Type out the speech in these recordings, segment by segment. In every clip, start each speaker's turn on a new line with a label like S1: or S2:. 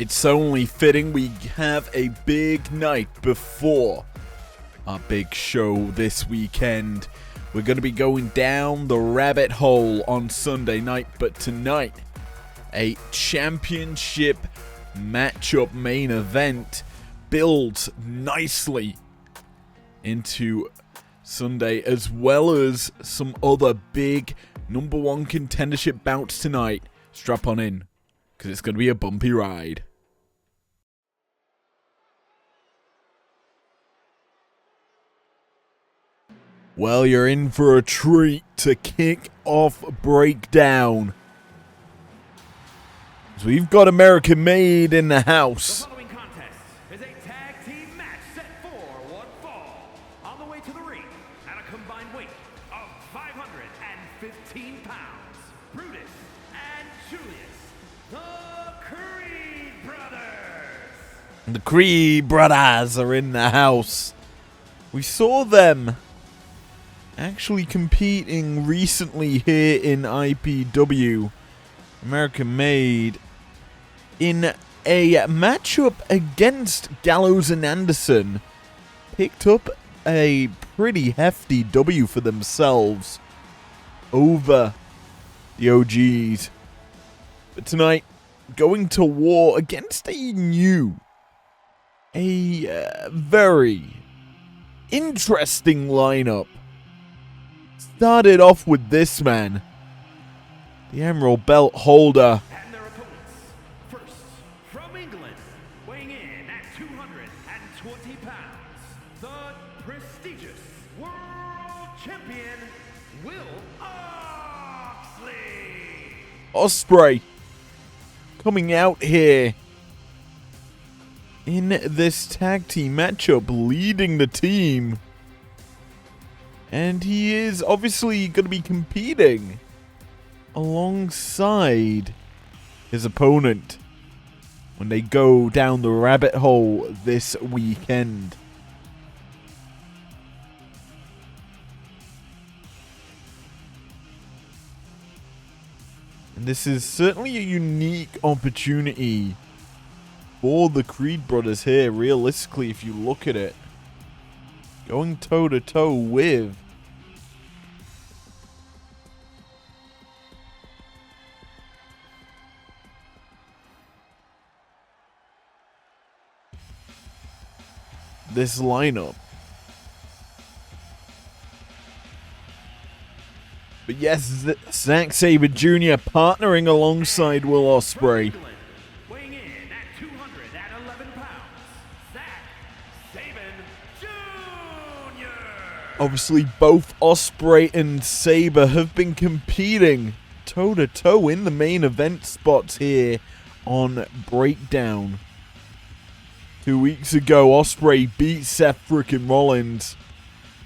S1: It's only fitting we have a big night before our big show this weekend. We're going to be going down the rabbit hole on Sunday night, but tonight, a championship matchup main event builds nicely into Sunday, as well as some other big number one contendership bouts tonight. Strap on in, because it's going to be a bumpy ride. Well, you're in for a treat to kick off Breakdown. So we've got American Made in the house.
S2: The following contest is a tag team match set for one fall. On the way to the ring at a combined weight of 515 pounds, Brutus and Julius, the Creed Brothers.
S1: The Creed Brothers are in the house. We saw them actually competing recently here in IPW. American Made in a matchup against Gallows and Anderson picked up a pretty hefty W for themselves over the OGs. But tonight, going to war against a very interesting lineup. Started off with this man, the Emerald Belt holder.
S2: And their opponents, first from England, weighing in at 220 pounds, the prestigious World Champion, Will Oxley.
S1: Ospreay coming out here in this tag team matchup, leading the team. And he is obviously going to be competing alongside his opponent when they go down the rabbit hole this weekend. And this is certainly a unique opportunity for the Creed Brothers here, realistically, if you look at it. Going toe-to-toe with this lineup. But yes, Zack Sabre Jr. partnering alongside Will Ospreay.
S2: Weighing in at 211 pounds, Zack Sabre Jr.
S1: Obviously, both Ospreay and Sabre have been competing toe-to-toe in the main event spots here on Breakdown. 2 weeks ago, Ospreay beat Seth frickin' Rollins.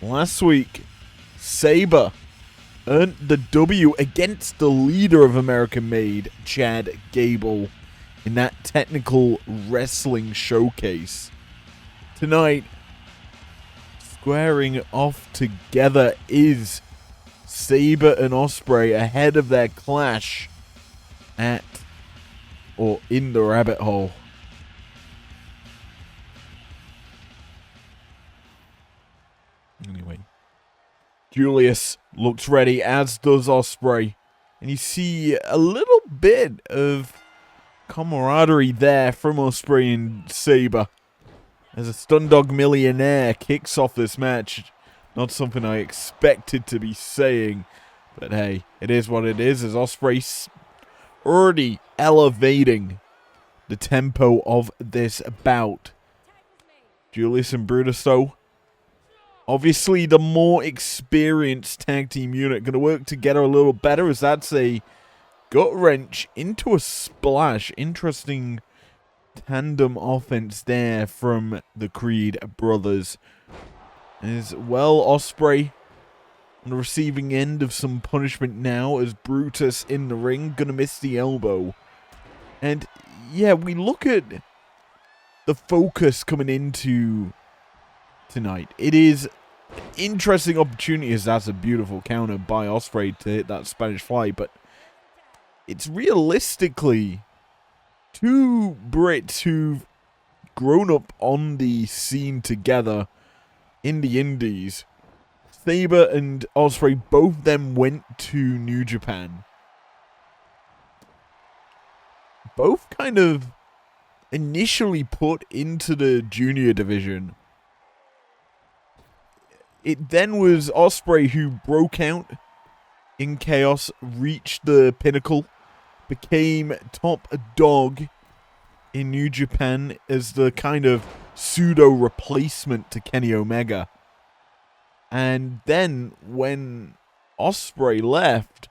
S1: Last week, Sabre earned the W against the leader of American Made, Chad Gable, in that technical wrestling showcase. Tonight, squaring off together is Sabre and Ospreay ahead of their clash at or in the rabbit hole. Anyway, Julius looks ready, as does Ospreay. And you see a little bit of camaraderie there from Ospreay and Sabre as a Stundog Millionaire kicks off this match. Not something I expected to be saying, but hey, it is what it is, as Ospreay's already elevating the tempo of this bout. Julius and Brutus, though, obviously the more experienced tag team unit, going to work together a little better, as that's a gut wrench into a splash. Interesting tandem offense there from the Creed Brothers. As well, Ospreay on the receiving end of some punishment now, as Brutus in the ring, going to miss the elbow. And yeah, we look at the focus coming into tonight. It is an interesting opportunity, as that's a beautiful counter by Ospreay to hit that Spanish Fly, but it's realistically two Brits who've grown up on the scene together in the Indies. Sabre and Ospreay, both of them went to New Japan. Both kind of initially put into the junior division. It then was Ospreay who broke out in Chaos, reached the pinnacle, became top dog in New Japan as the kind of pseudo replacement to Kenny Omega. And then when Ospreay left,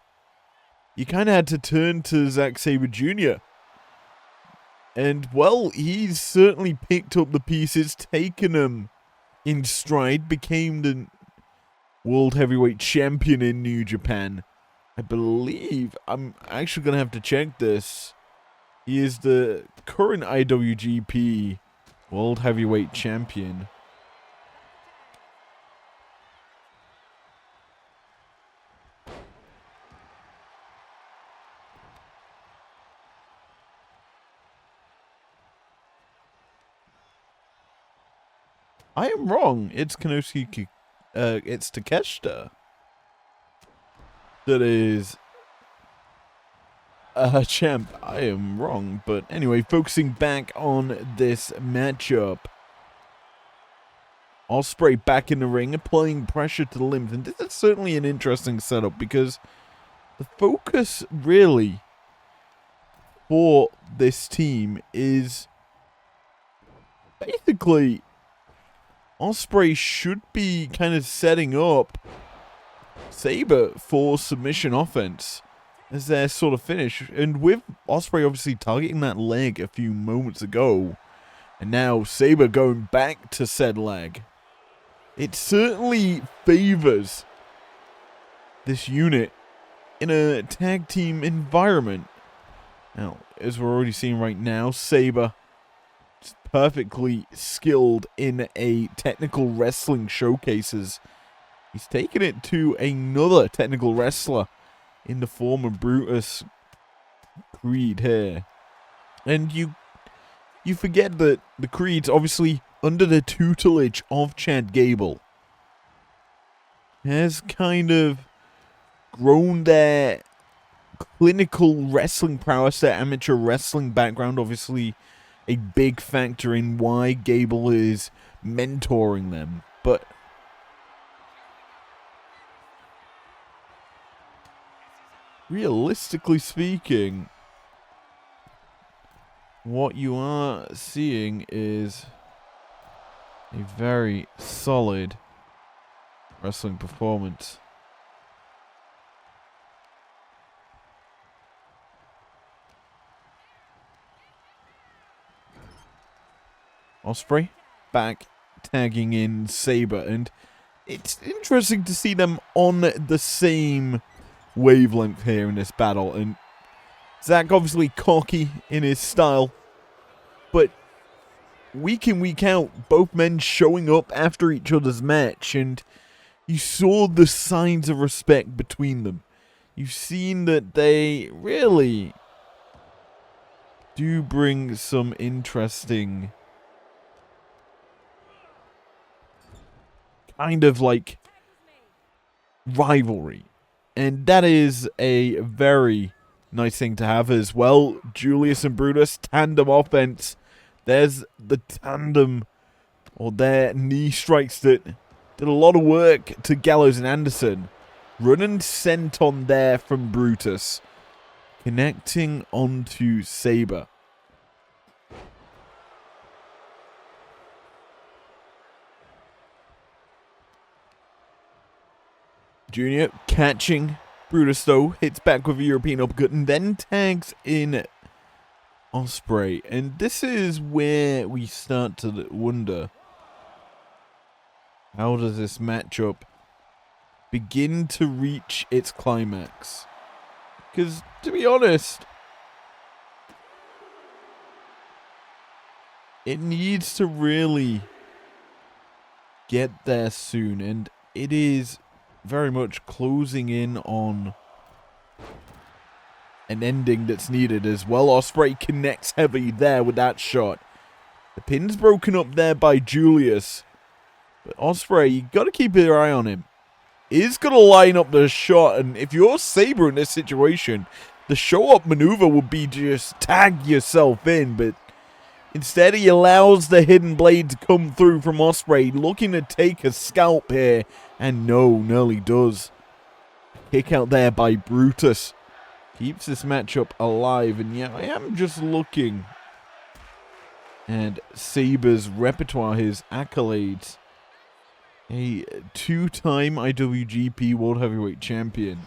S1: you kind of had to turn to Zack Sabre Jr. And, well, he's certainly picked up the pieces, taken them in stride, became the World Heavyweight Champion in New Japan. I believe, I'm actually going to have to check this. He is the current IWGP World Heavyweight Champion. I am wrong. It's Konosuke. It's Takeshita. That is champ. I am wrong, but anyway, focusing back on this matchup. Ospreay back in the ring, applying pressure to the limbs, and this is certainly an interesting setup because the focus really for this team is basically Ospreay should be kind of setting up Sabre for submission offense as their sort of finish. And with Ospreay obviously targeting that leg a few moments ago, and now Sabre going back to said leg, it certainly favors this unit in a tag team environment. Now, as we're already seeing right now, Sabre perfectly skilled in a technical wrestling showcases. He's taken it to another technical wrestler in the form of Brutus Creed here. And you forget that the Creed's obviously under the tutelage of Chad Gable. Has kind of grown their clinical wrestling prowess, their amateur wrestling background, obviously a big factor in why Gable is mentoring them. But realistically speaking, what you are seeing is a very solid wrestling performance. Ospreay back tagging in Sabre, and it's interesting to see them on the same wavelength here in this battle. And Zack obviously cocky in his style, but week in, week out, both men showing up after each other's match, and you saw the signs of respect between them. You've seen that they really do bring some interesting kind of like rivalry, and that is a very nice thing to have as well. Julius and Brutus, tandem offense. There's the tandem, or their knee strikes that did a lot of work to Gallows and Anderson. Run and sent on there from Brutus, connecting onto Sabre. Junior catching Brutus though, hits back with a European uppercut and then tags in Ospreay. And this is where we start to wonder, how does this matchup begin to reach its climax? Because, to be honest, it needs to really get there soon, and it is very much closing in on an ending that's needed as well. Ospreay connects heavy there with that shot. The pin's broken up there by Julius. But Ospreay, you got to keep your eye on him. He's going to line up the shot, and if you're Sabre in this situation, the show-up maneuver would be just tag yourself in, but instead he allows the hidden blade to come through from Ospreay, looking to take a scalp here, and no, nearly does. Kick out there by Brutus. Keeps this matchup alive, and yeah, I am just looking at Sabre's repertoire, his accolades. A two-time IWGP World Heavyweight Champion.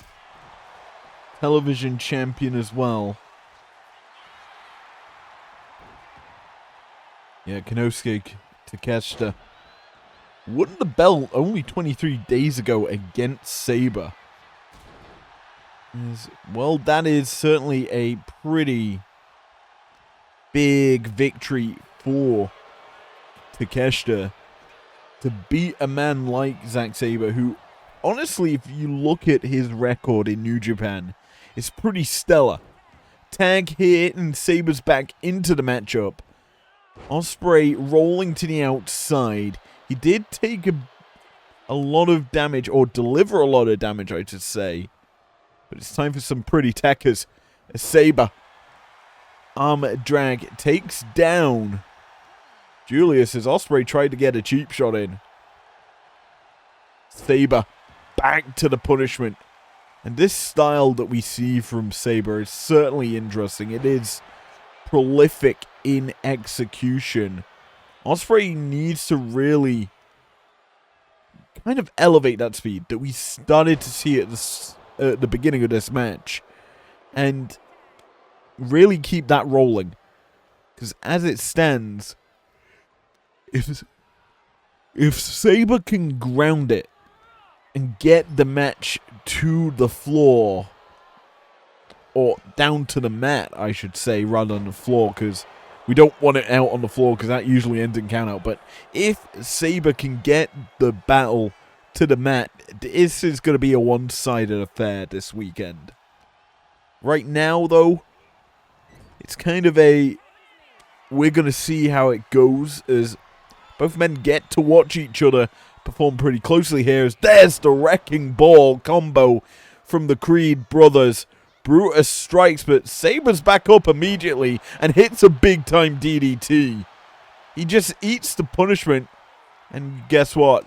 S1: Television champion as well. Yeah, Konosuke Takeshita won the belt only 23 days ago against Sabre. Well, that is certainly a pretty big victory for Takeshita to beat a man like Zack Sabre, who, honestly, if you look at his record in New Japan, it's pretty stellar. Tag here and Sabre's back into the matchup. Ospreay rolling to the outside. He did take a lot of damage, or deliver a lot of damage, I should say. But it's time for some pretty tackers. Sabre. Arm drag takes down Julius as Ospreay tried to get a cheap shot in. Sabre back to the punishment. And this style that we see from Sabre is certainly interesting. It is prolific in execution. Ospreay needs to really kind of elevate that speed that we started to see at the beginning of this match. And really keep that rolling. Because as it stands, if Sabre can ground it and get the match to the floor, or down to the mat, I should say, rather than the floor, because we don't want it out on the floor, because that usually ends in countout. But if Sabre can get the battle to the mat, this is going to be a one-sided affair this weekend. Right now, though, it's kind of we're going to see how it goes, as both men get to watch each other perform pretty closely here. As there's the wrecking ball combo from the Creed brothers. Brutus strikes, but Sabre's back up immediately and hits a big-time DDT. He just eats the punishment, and guess what?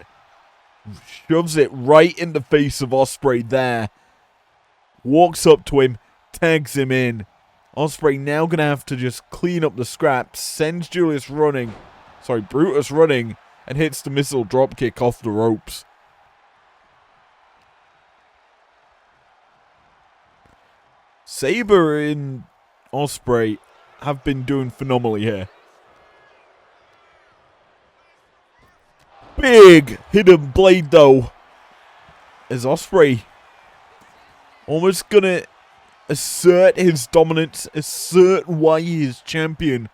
S1: Shoves it right in the face of Ospreay there. Walks up to him, tags him in. Ospreay now going to have to just clean up the scraps, sends Brutus running, and hits the missile dropkick off the ropes. Sabre and Ospreay have been doing phenomenally here. Big hidden blade though, as Ospreay almost gonna assert his dominance, assert why he is champion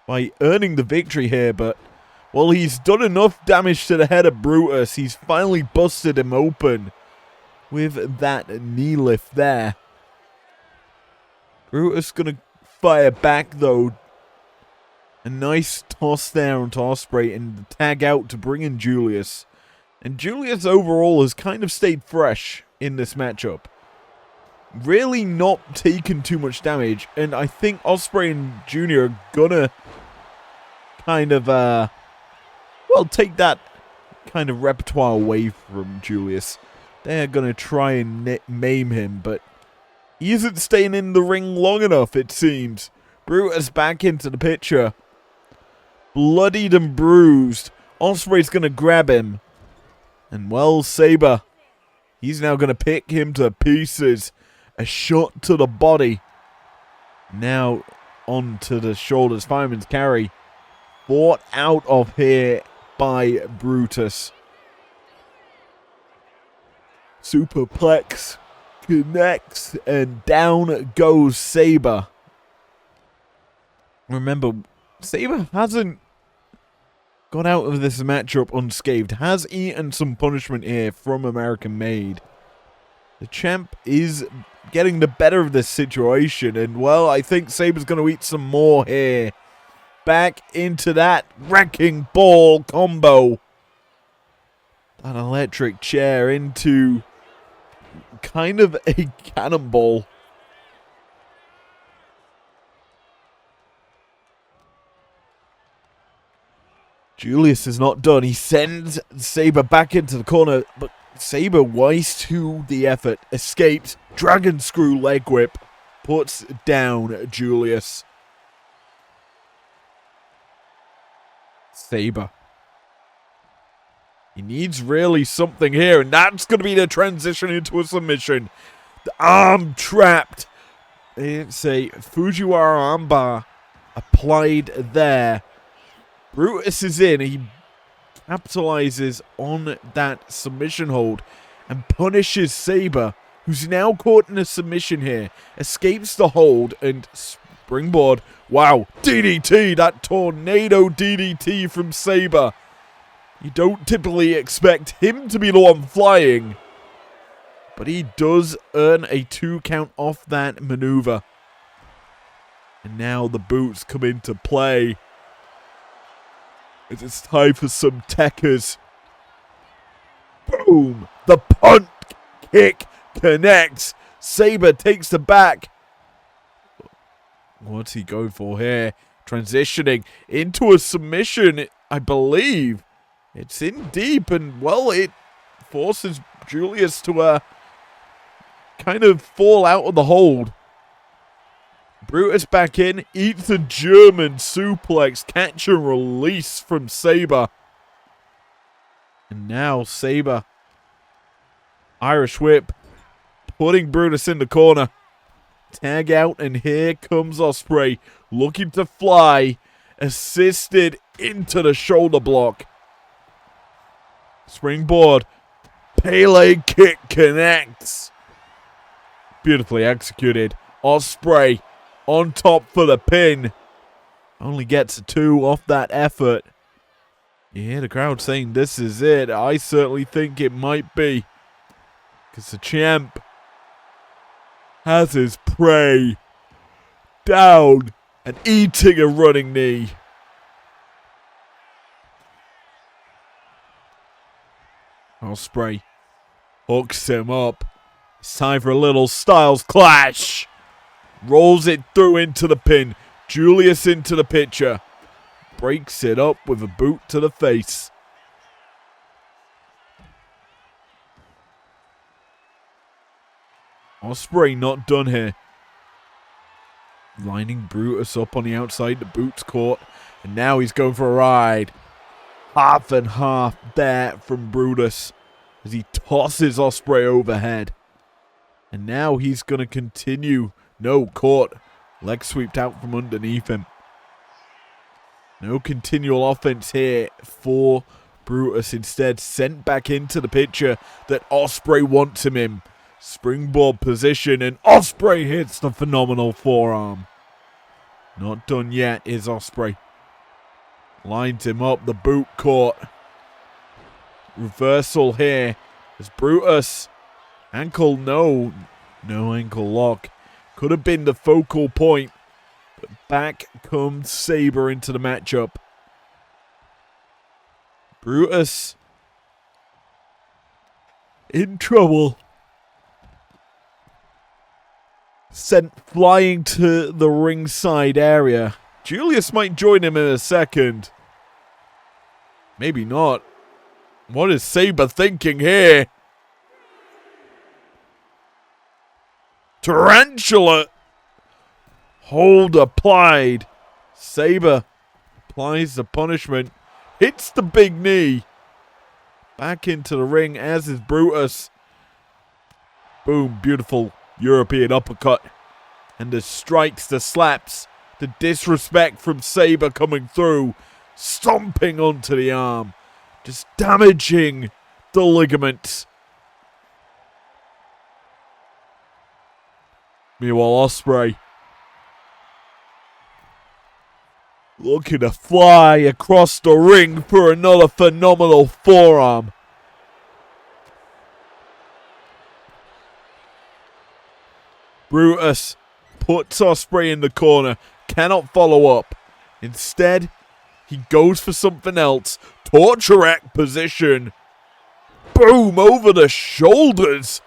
S1: by earning the victory here, but well, he's done enough damage to the head of Brutus. He's finally busted him open with that knee lift there. Brutus gonna fire back though. A nice toss there onto Ospreay and tag out to bring in Julius. And Julius overall has kind of stayed fresh in this matchup. Really not taken too much damage. And I think Ospreay and Junior are gonna kind of, take that kind of repertoire away from Julius. They're gonna try and maim him, but he isn't staying in the ring long enough, it seems. Brutus back into the picture. Bloodied and bruised. Ospreay's going to grab him. And well, Sabre, he's now going to pick him to pieces. A shot to the body. Now onto the shoulders. Fireman's carry. Fought out of here by Brutus. Superplex connects and down goes Sabre. Remember, Sabre hasn't got out of this matchup unscathed. Has eaten some punishment here from American Made. The champ is getting the better of this situation. And, well, I think Saber's going to eat some more here. Back into that wrecking ball combo. That electric chair into kind of a cannonball. Julius is not done. He sends Saber back into the corner, but Saber, wise to the effort, escapes. Dragon screw leg whip, puts down Julius. Saber. He needs really something here, and that's going to be the transition into a submission. The arm trapped. It's a Fujiwara armbar applied there. Brutus is in. He capitalizes on that submission hold and punishes Saber, who's now caught in a submission here. Escapes the hold and springboard. Wow, DDT, that tornado DDT from Saber. You don't typically expect him to be the one flying, but he does earn a 2 count off that maneuver. And now the boots come into play. It's time for some techers. Boom! The punt kick connects. Saber takes the back. What's he going for here? Transitioning into a submission, I believe. It's in deep, and, well, it forces Julius to kind of fall out of the hold. Brutus back in, eats a German suplex, catch and release from Saber. And now Saber, Irish whip, putting Brutus in the corner. Tag out, and here comes Ospreay, looking to fly, assisted into the shoulder block. Springboard, Pele kick connects. Beautifully executed. Ospreay on top for the pin. Only gets a 2 off that effort. You hear the crowd saying this is it. I certainly think it might be. Because the champ has his prey down and eating a running knee. Ospreay hooks him up. It's time for a little Styles clash. Rolls it through into the pin. Julius into the picture. Breaks it up with a boot to the face. Ospreay not done here. Lining Brutus up on the outside. The boot's caught. And now he's going for a ride. Half and half there from Brutus as he tosses Ospreay overhead. And now he's going to continue. No, caught. Leg swept out from underneath him. No continual offense here for Brutus. Instead, sent back into the picture that Ospreay wants him in. Springboard position, and Ospreay hits the phenomenal forearm. Not done yet is Ospreay. Lines him up, the boot caught. Reversal here as Brutus. Ankle, no ankle lock. Could have been the focal point, but back comes Saber into the matchup. Brutus in trouble. Sent flying to the ringside area. Julius might join him in a second. Maybe not. What is Saber thinking here? Tarantula. Hold applied. Saber applies the punishment. Hits the big knee. Back into the ring, as is Brutus. Boom, beautiful European uppercut. And the strikes, the slaps, the disrespect from Saber coming through. Stomping onto the arm. Just damaging the ligaments. Meanwhile, Ospreay looking to fly across the ring for another phenomenal forearm. Brutus puts Ospreay in the corner. Cannot follow up. Instead, he goes for something else. Torture rack position. Boom, over the shoulders.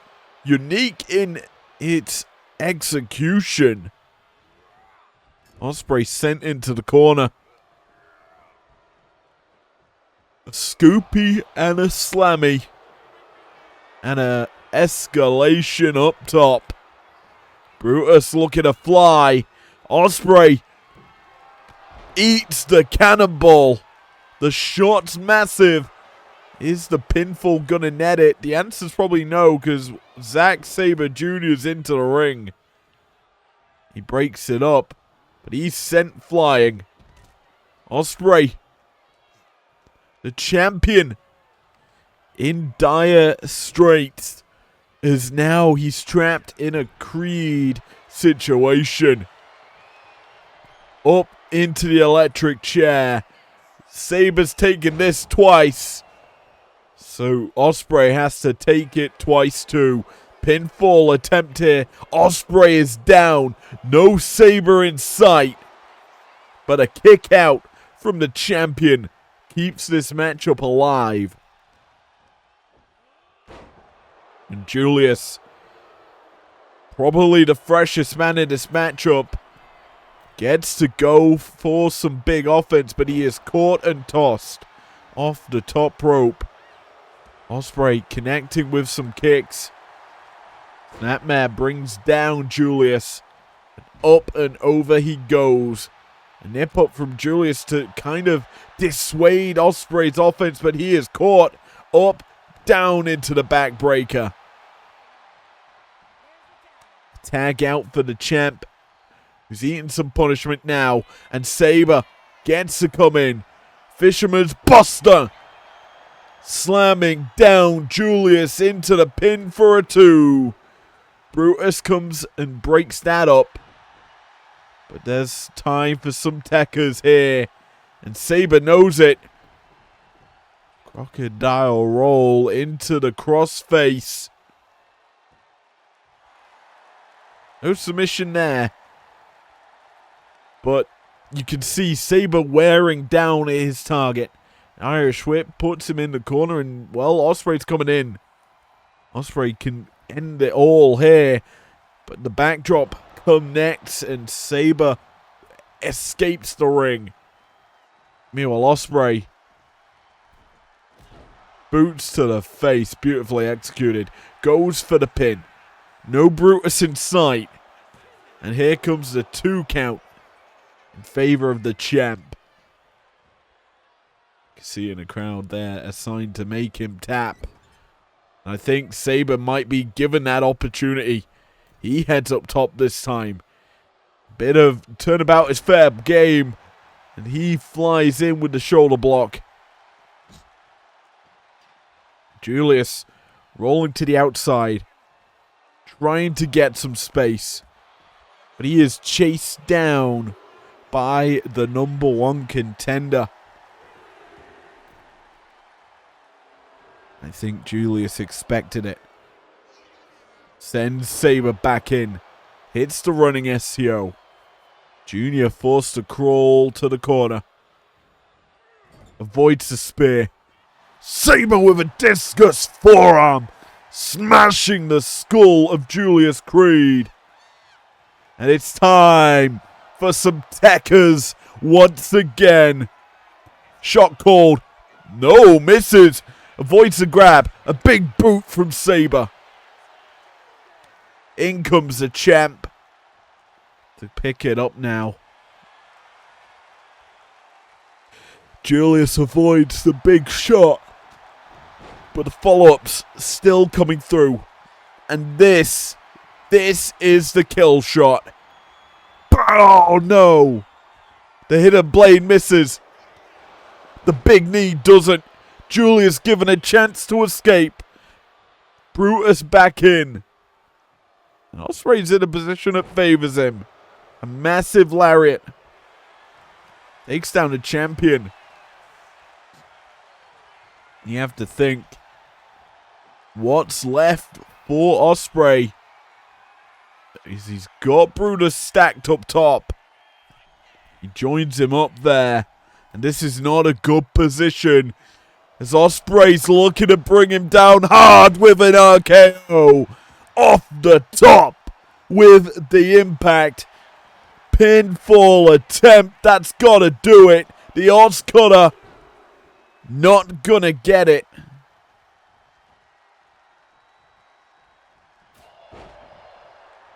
S1: Unique in its execution. Ospreay sent into the corner. A scoopy and a slammy. And a escalation up top. Brutus looking to fly. Ospreay eats the cannonball. The shot's massive. Is the pinfall gonna net it? The answer's probably no, because Zack Sabre Jr.'s into the ring. He breaks it up, but he's sent flying. Ospreay, the champion, in dire straits, as now he's trapped in a Creed situation. Up into the electric chair. Sabre's taken this twice. So Ospreay has to take it twice too. Pinfall attempt here. Ospreay is down. No Sabre in sight. But a kick out from the champion keeps this matchup alive. And Julius, probably the freshest man in this matchup, gets to go for some big offense, but he is caught and tossed off the top rope. Ospreay connecting with some kicks. Snapmare brings down Julius. Up and over he goes. A nip up from Julius to kind of dissuade Ospreay's offense, but he is caught up, down into the backbreaker. Tag out for the champ, who's eating some punishment now. And Sabre gets to come in. Fisherman's Buster. Slamming down Julius into the pin for a 2. Brutus comes and breaks that up. But there's time for some techers here. And Sabre knows it. Crocodile roll into the crossface. No submission there. But you can see Sabre wearing down his target. Irish whip puts him in the corner, and, well, Ospreay's coming in. Ospreay can end it all here, but the backdrop connects, and Sabre escapes the ring. Meanwhile, Ospreay, boots to the face, beautifully executed, goes for the pin. No Brutus in sight, and here comes the 2 count in favor of the champ. See in a crowd there assigned to make him tap. I think Sabre might be given that opportunity. He heads up top this time. Bit of turnabout is fair game. And he flies in with the shoulder block. Julius rolling to the outside. Trying to get some space. But he is chased down by the number 1 contender. I think Julius expected it. Sends Sabre back in. Hits the running SCO. Junior forced to crawl to the corner. Avoids the spear. Sabre with a discus forearm. Smashing the skull of Julius Creed. And it's time for some techers once again. Shot called. No, misses. Avoids the grab. A big boot from Sabre. In comes the champ to pick it up now. Julius avoids the big shot. But the follow-up's still coming through. And this is the kill shot. Oh no! The hidden blade misses. The big knee doesn't. Julius given a chance to escape. Brutus back in. And Ospreay's in a position that favors him. A massive lariat. Takes down the champion. You have to think. What's left for Ospreay? He's got Brutus stacked up top. He joins him up there. And this is not a good position. As Ospreay's looking to bring him down hard with an RKO. Off the top with the impact. Pinfall attempt. That's got to do it. The odds cutter not gonna get it.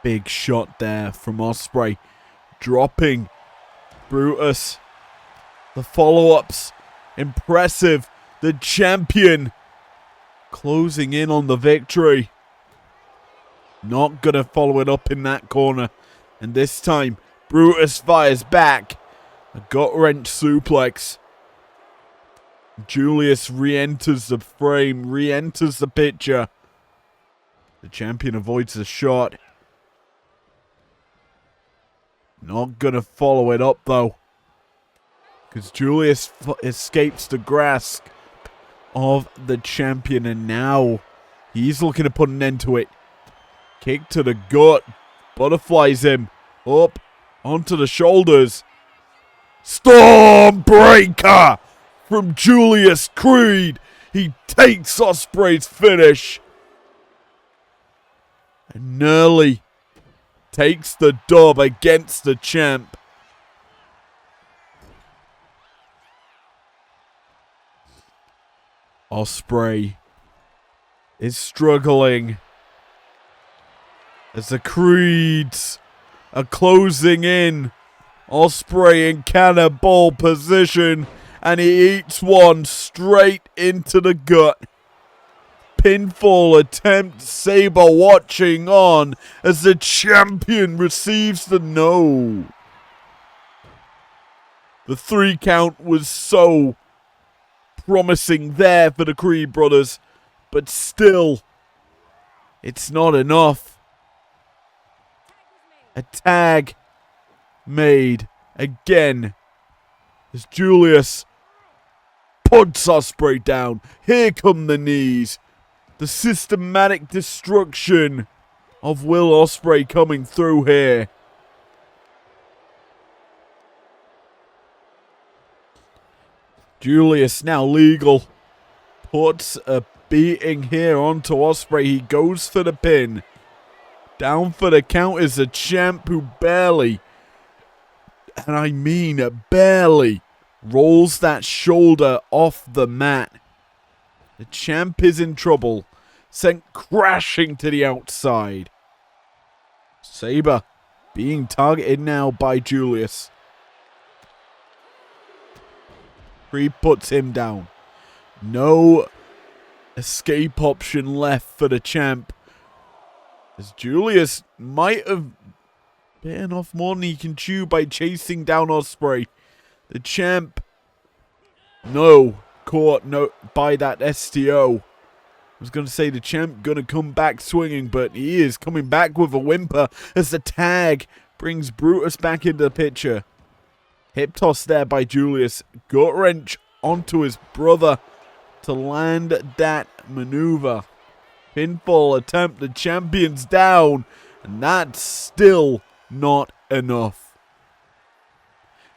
S1: Big shot there from Ospreay. Dropping Brutus. The follow-ups. Impressive. The champion closing in on the victory. Not gonna follow it up in that corner. And this time, Brutus fires back. A gut-wrench suplex. Julius re-enters the frame, re-enters the picture. The champion avoids the shot. Not gonna follow it up though. Because Julius escapes the grasp of the champion. And now he's looking to put an end to it. Kick to the gut. Butterflies him. Up. Onto the shoulders. Stormbreaker from Julius Creed. He takes Ospreay's finish. And nearly takes the dub against the champ. Ospreay is struggling as the Creeds are closing in. Ospreay in cannonball position, and he eats one straight into the gut. Pinfall attempt. Sabre watching on as the champion receives the no. The 3 count was so promising there for the Creed brothers, but still, it's not enough. A tag made again as Julius puts Ospreay down. Here come the knees. The systematic destruction of Will Ospreay coming through here. Julius now legal. Puts a beating here onto Ospreay. He goes for the pin. Down for the count is a champ who barely, and I mean barely, rolls that shoulder off the mat. The champ is in trouble. Sent crashing to the outside. Sabre being targeted now by Julius. Creed puts him down. No escape option left for the champ. As Julius might have bitten off more than he can chew by chasing down Ospreay. The champ, caught by that STO. I was going to say the champ going to come back swinging, but he is coming back with a whimper as the tag brings Brutus back into the picture. Hip toss there by Julius. Gut wrench onto his brother to land that maneuver. Pinfall attempt. The champion's down. And that's still not enough.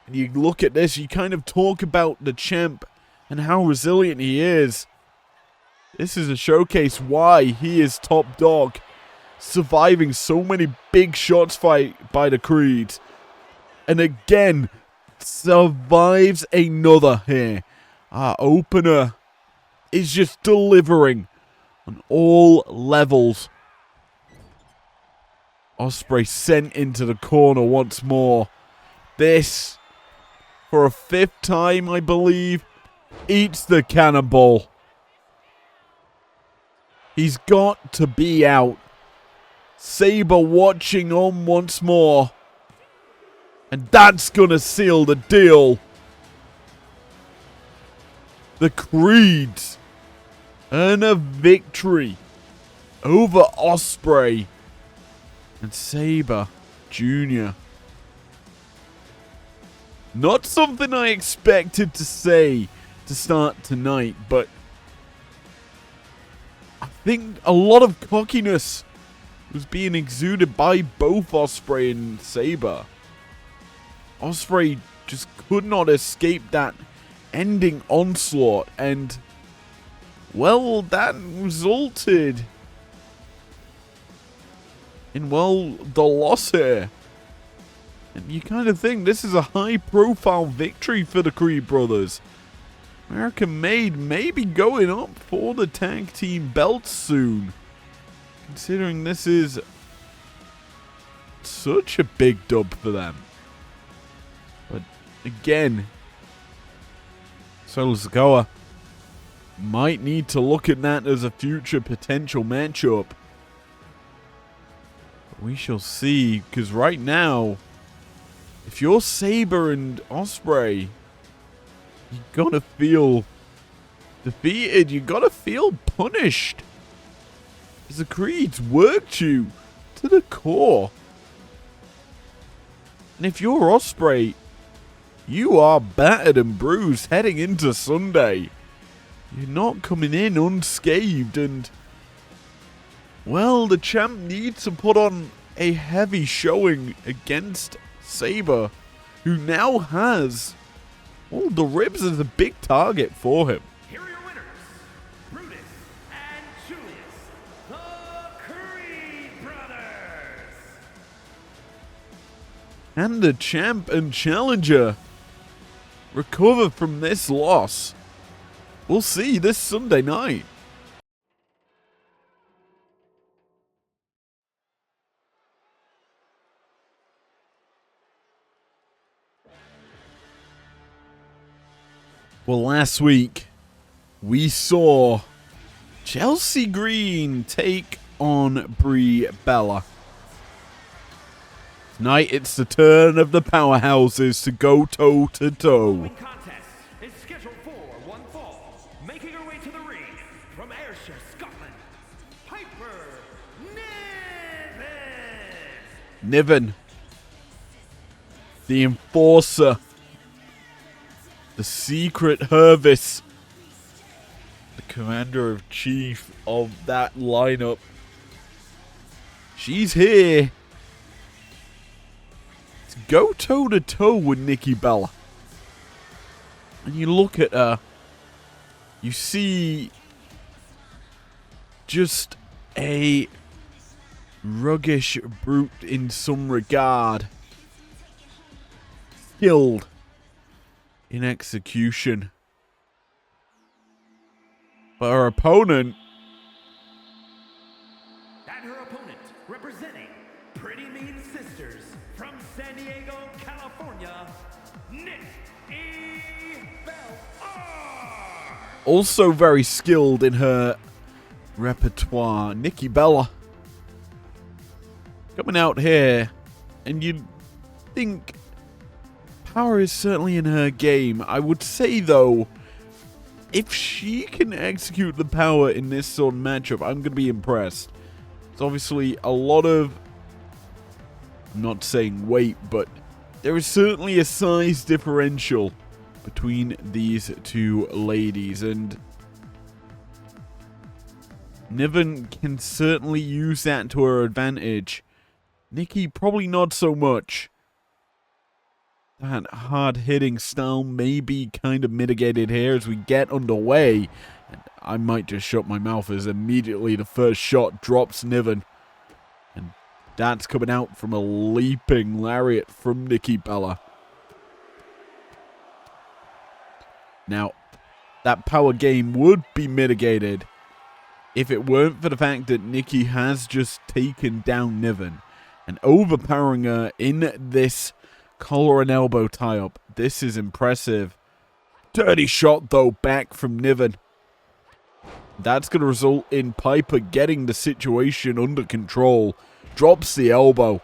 S1: And you look at this, you kind of talk about the champ and how resilient he is. This is a showcase why he is top dog. Surviving so many big shots by the Creeds. And again, survives another here. Our opener is just delivering on all levels. Ospreay sent into the corner once more. This, for a 5th time, I believe, eats the cannonball. He's got to be out. Sabre watching on once more. And that's gonna seal the deal. The Creeds earn a victory over Ospreay and Sabre Jr. Not something I expected to say to start tonight, but I think a lot of cockiness was being exuded by both Ospreay and Sabre. Ospreay just could not escape that ending onslaught, and, well, that resulted in, well, the loss here. And you kind of think this is a high-profile victory for the Creed brothers. American Made may be going up for the tag team belts soon, considering this is such a big dub for them. But again, Solo Sikoa might need to look at that as a future potential matchup. But we shall see, because right now, if you're Sabre and Ospreay, you're gonna feel defeated. You're gonna feel punished. As the Creeds worked you to the core. And if you're Ospreay, you are battered and bruised heading into Sunday. You're not coming in unscathed, and, well, the champ needs to put on a heavy showing against Sabre, who now has, well, the ribs as a big target for him.
S2: Here are your winners, Brutus and Julius, the Creed brothers.
S1: And the champ and challenger recover from this loss. We'll see this Sunday night. Well, last week, we saw Chelsea Green take on Brie Bella. Tonight, it's the turn of the powerhouses to go toe-to-toe.
S2: The contest is scheduled for one fall. Making her way to the ring from Ayrshire, Scotland, Piper Niven.
S1: Niven, the enforcer, the secret Hervis, the commander-in-chief of that lineup. She's here to go toe-to-toe with Nikki Bella. And you look at her, you see just a ruggish brute in some regard, skilled in execution. But her opponent,
S2: And her opponent, representing Pretty Mean Sisters from San Diego, California, Nikki Bella.
S1: also very skilled in her repertoire, Nikki Bella, coming out here, and you'd think power is certainly in her game. I would say, though, if she can execute the power in this sort of matchup, I'm going to be impressed. It's obviously a lot of, I'm not saying weight, but there is certainly a size differential between these two ladies, and Niven can certainly use that to her advantage. Nikki, probably not so much. That hard-hitting style may be kind of mitigated here as we get underway. And I might just shut my mouth as immediately the first shot drops Niven. And that's coming out from a leaping lariat from Nikki Bella. Now, that power game would be mitigated if it weren't for the fact that Nikki has just taken down Niven and overpowering her in this collar and elbow tie-up. This is impressive. Dirty shot, though, back from Niven. That's going to result in Piper getting the situation under control. Drops the elbow.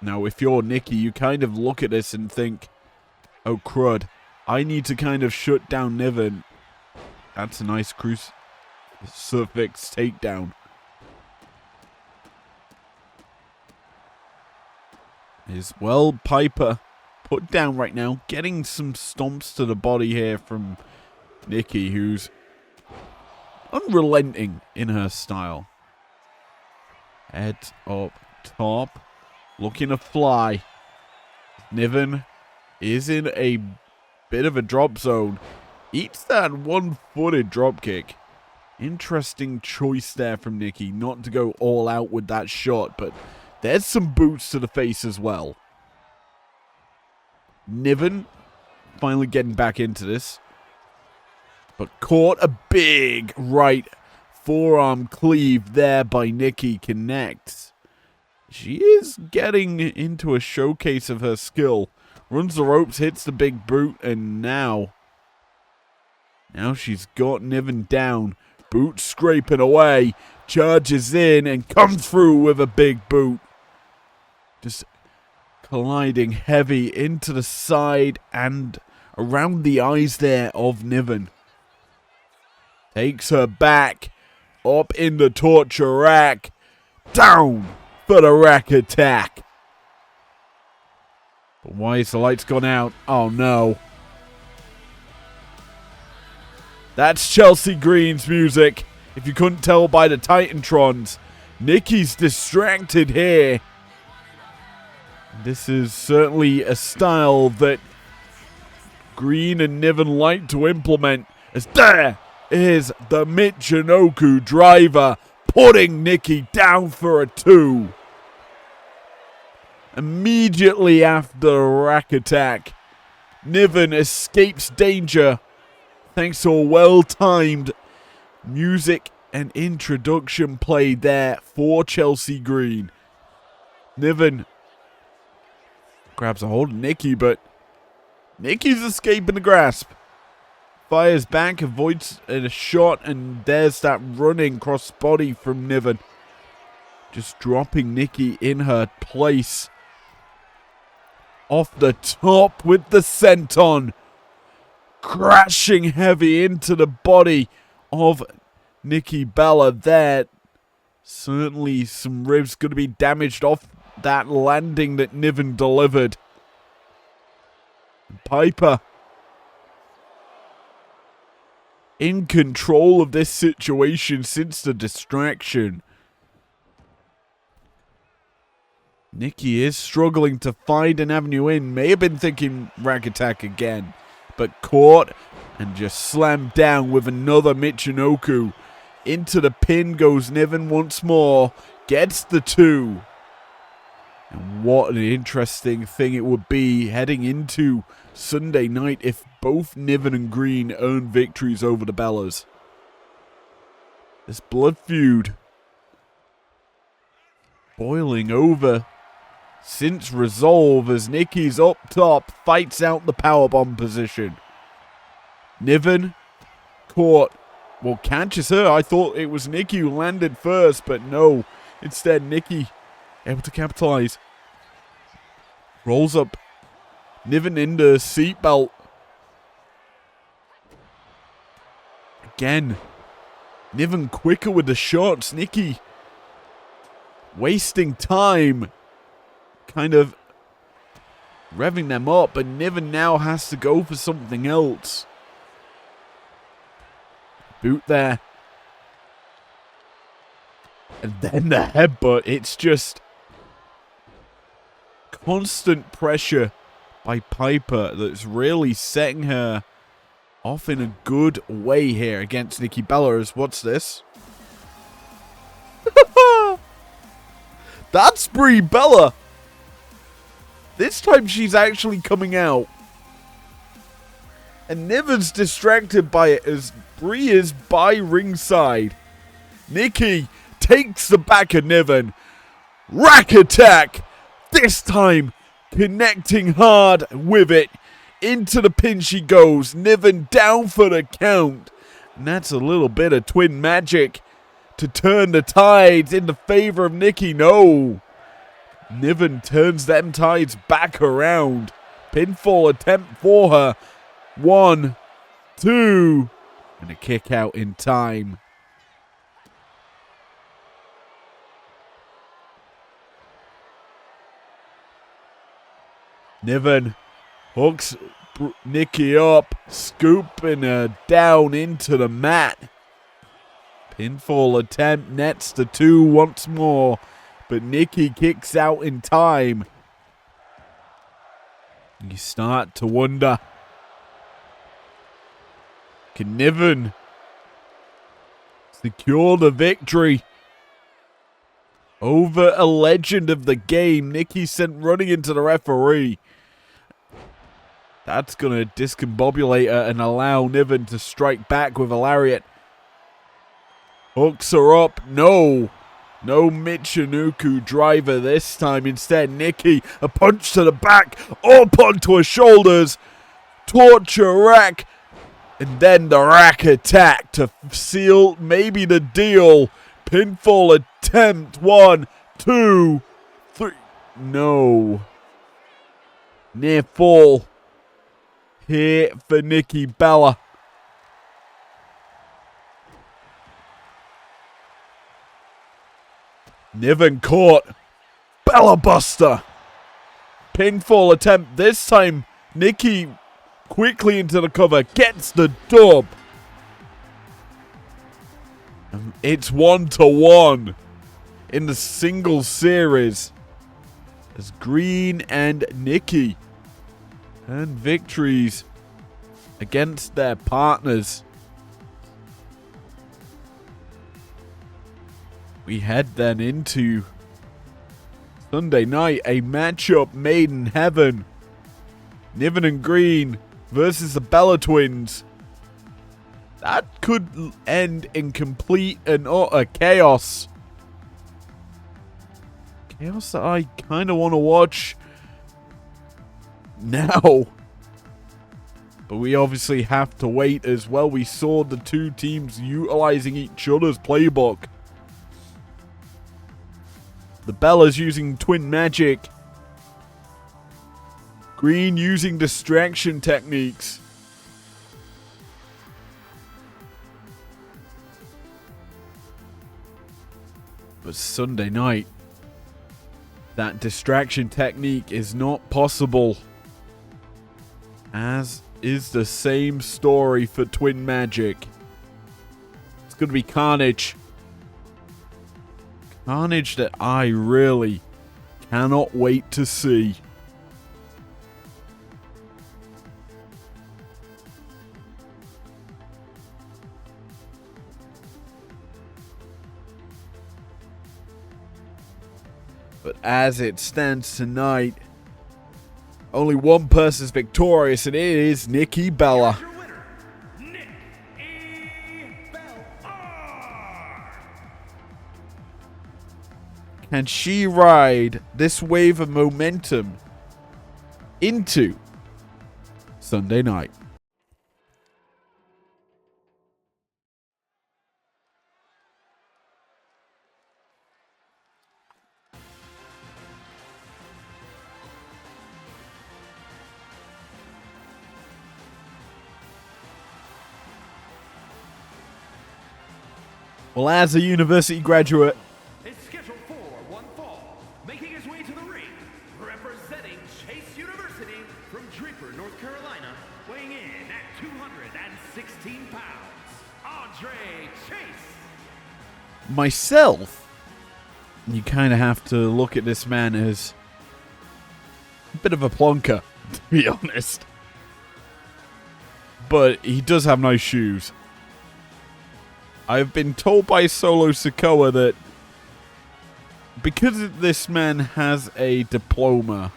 S1: Now, if you're Nikki, you kind of look at this and think, oh, crud. I need to kind of shut down Niven. That's a nice crucifix takedown. Is, well, Piper put down right now. Getting some stomps to the body here from Nikki, who's unrelenting in her style. Head up top. Looking to fly. Niven is in a bit of a drop zone. Eats that one-footed drop kick. Interesting choice there from Nikki, not to go all out with that shot, but there's some boots to the face as well. Niven finally getting back into this, but caught a big right forearm cleave there by Nikki. Connects. She is getting into a showcase of her skill. Runs the ropes, hits the big boot, and now she's got Niven down. Boot scraping away, charges in, and comes through with a big boot. Just colliding heavy into the side and around the eyes there of Niven. Takes her back, up in the torture rack, down for the rack attack. But why is the lights gone out? Oh no. That's Chelsea Green's music, if you couldn't tell by the Titantrons. Nikki's distracted here. This is certainly a style that Green and Niven like to implement. As there is the Michinoku driver, putting Nikki down for a 2. Immediately after the rack attack, Niven escapes danger thanks to a well-timed music and introduction play there for Chelsea Green. Niven grabs a hold of Nikki, but Nikki's escaping the grasp. Fires back, avoids a shot, and there's that running crossbody from Niven. Just dropping Nikki in her place. Off the top with the senton. Crashing heavy into the body of Nikki Bella there. Certainly some ribs going to be damaged off that landing that Niven delivered. Piper in control of this situation since the distraction. Nikki is struggling to find an avenue in. May have been thinking rack attack again, but caught and just slammed down with another Michinoku. Into the pin goes Niven once more. Gets the 2. And what an interesting thing it would be heading into Sunday night if both Niven and Green earn victories over the Bellas. This blood feud boiling over since Resolve as Nikki's up top, fights out the powerbomb position. Niven caught, well, catches her. I thought it was Nikki who landed first, but no. Instead, Nikki able to capitalize. Rolls up Niven in the seatbelt. Again, Niven quicker with the shots. Nikki wasting time, kind of revving them up, but Niven now has to go for something else. Boot there. And then the headbutt. It's just constant pressure by Piper that's really setting her off in a good way here against Nikki Bella. What's this? That's Brie Bella. This time she's actually coming out. And Niven's distracted by it as Brie is by ringside. Nikki takes the back of Niven. Rack attack. This time connecting hard with it. Into the pin she goes. Niven down for the count. And that's a little bit of twin magic to turn the tides in the favor of Nikki. No. Niven turns them tides back around. Pinfall attempt for her. 1, 2, and a kick out in time. Niven hooks Nikki up, scooping her down into the mat. Pinfall attempt nets the 2 once more. But Nikki kicks out in time. You start to wonder, can Niven secure the victory over a legend of the game? Nikki sent running into the referee. That's going to discombobulate her and allow Niven to strike back with a lariat. Hooks her up. No Michinoku driver this time. Instead, Nikki, a punch to the back, up onto her shoulders. Torture rack. And then the rack attack to seal maybe the deal. Pinfall attempt. 1, 2, 3. No. Near fall. Here for Nikki Bella. Niven caught. Bella Buster. Pinfall attempt. This time, Nikki quickly into the cover. Gets the dub. It's 1-1 in the singles series. As Green and Nikki earn victories against their partners. We head then into Sunday night, a matchup made in heaven. Niven and Green versus the Bella Twins. That could end in complete and utter chaos. Chaos that I kind of want to watch now. But we obviously have to wait as well. We saw the two teams utilizing each other's playbook. The Bellas using twin magic. Green using distraction techniques. But Sunday night, that distraction technique is not possible. As is the same story for twin magic. It's going to be carnage. Carnage that I really cannot wait to see. But as it stands tonight, only one person's victorious, and it is Nikki Bella.
S2: Your winner, Nikki Bella.
S1: Can she ride this wave of momentum into Sunday night? Well, as a university graduate,
S2: Is scheduled for one fall, making his way to the ring, representing Chase University from Draper, North Carolina, weighing in at 216 pounds, Andre Chase.
S1: myself, you kind of have to look at this man as a bit of a plonker, to be honest. But he does have nice shoes. I've been told by Solo Sikoa that because this man has a diploma,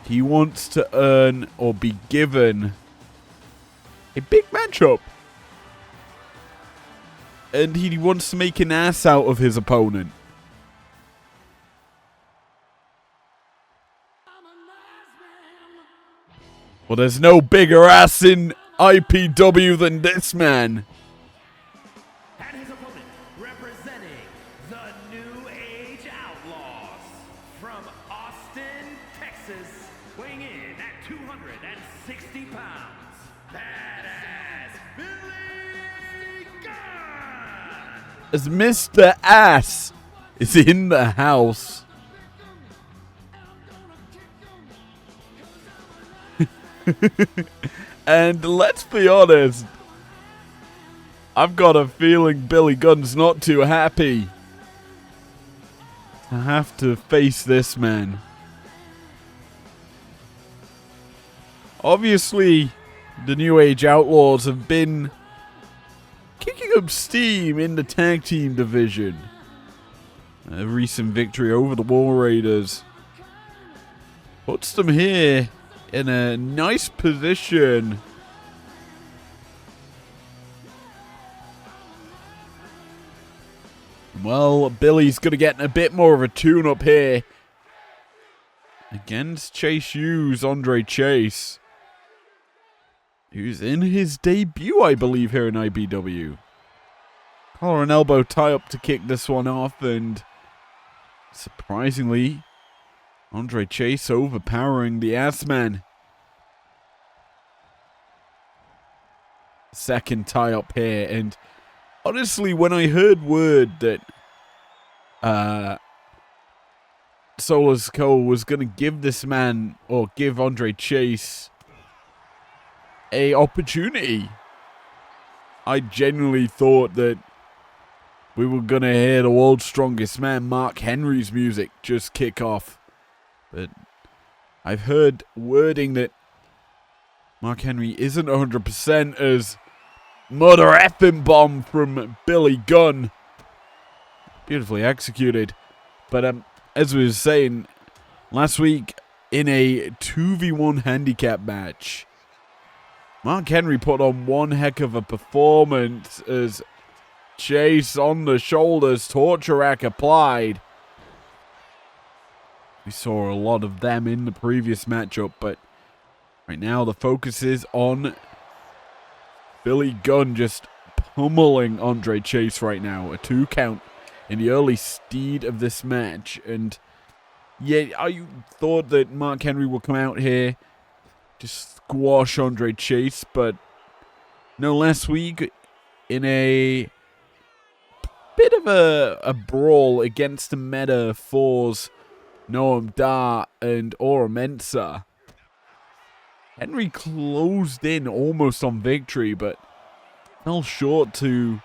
S1: he wants to earn or be given a big matchup. And he wants to make an ass out of his opponent. Well, there's no bigger ass in IPW than this man.
S2: And his opponent, representing the New Age Outlaws from Austin, Texas, weighing in at 260 pounds, badass Billy Gunn.
S1: As Mr. Ass is in the house. And let's be honest, I've got a feeling Billy Gunn's not too happy to have to face this man. Obviously, the New Age Outlaws have been kicking up steam in the tag team division. A recent victory over the War Raiders puts them here in a nice position. Well, Billy's going to get a bit more of a tune-up here against Chase Hughes, Andre Chase, who's in his debut, I believe, here in IPW. Collar and elbow tie-up to kick this one off, and surprisingly, Andre Chase overpowering the Assman. Second tie-up here, and honestly, when I heard word that Solo Sikoa was going to give this man, or give Andre Chase, a opportunity, I genuinely thought that we were going to hear the world's strongest man, Mark Henry's music, just kick off. But I've heard wording that Mark Henry isn't 100% as Mother effing bomb from Billy Gunn. Beautifully executed. But as we were saying, last week in a 2v1 handicap match, Mark Henry put on one heck of a performance as Chase on the shoulders, torture rack applied. We saw a lot of them in the previous matchup, but right now the focus is on Billy Gunn just pummeling Andre Chase right now. A 2 count in the early steed of this match. And yeah, I thought that Mark Henry would come out here, just squash Andre Chase, but no, last week in a bit of a brawl against the Meta Fours, Noam Dar and Aura Mensa, Henry closed in almost on victory, but fell short to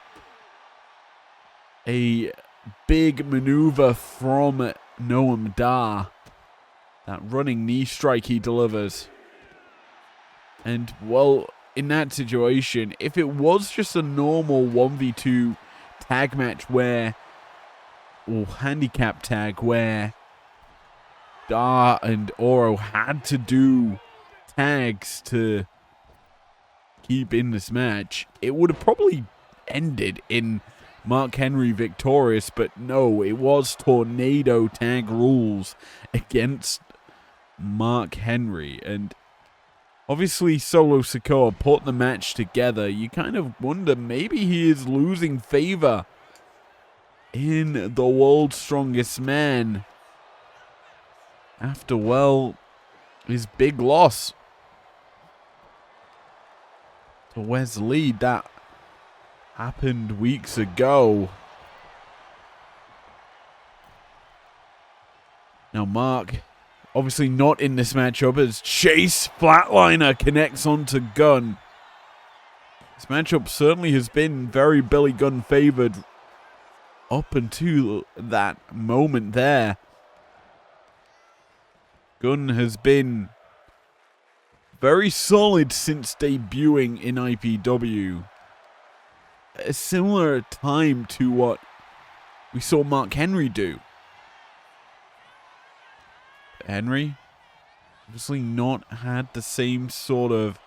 S1: a big maneuver from Noam Dar. That running knee strike he delivers. And, well, in that situation, if it was just a normal 1v2 tag match where, or handicap tag, where Dar and Oro had to do tags to keep in this match, it would have probably ended in Mark Henry victorious, but no, it was tornado tag rules against Mark Henry, and obviously Solo Sikoa put the match together. You kind of wonder, maybe he is losing favor in the world's strongest man after, well, his big loss to Wes Lee. That happened weeks ago. Now Mark, obviously not in this matchup, as Chase Flatliner connects onto Gunn. This matchup certainly has been very Billy Gunn favored up until that moment there. Gunn has been very solid since debuting in IPW. A similar time to what we saw Mark Henry do. Henry obviously not had the same sort of,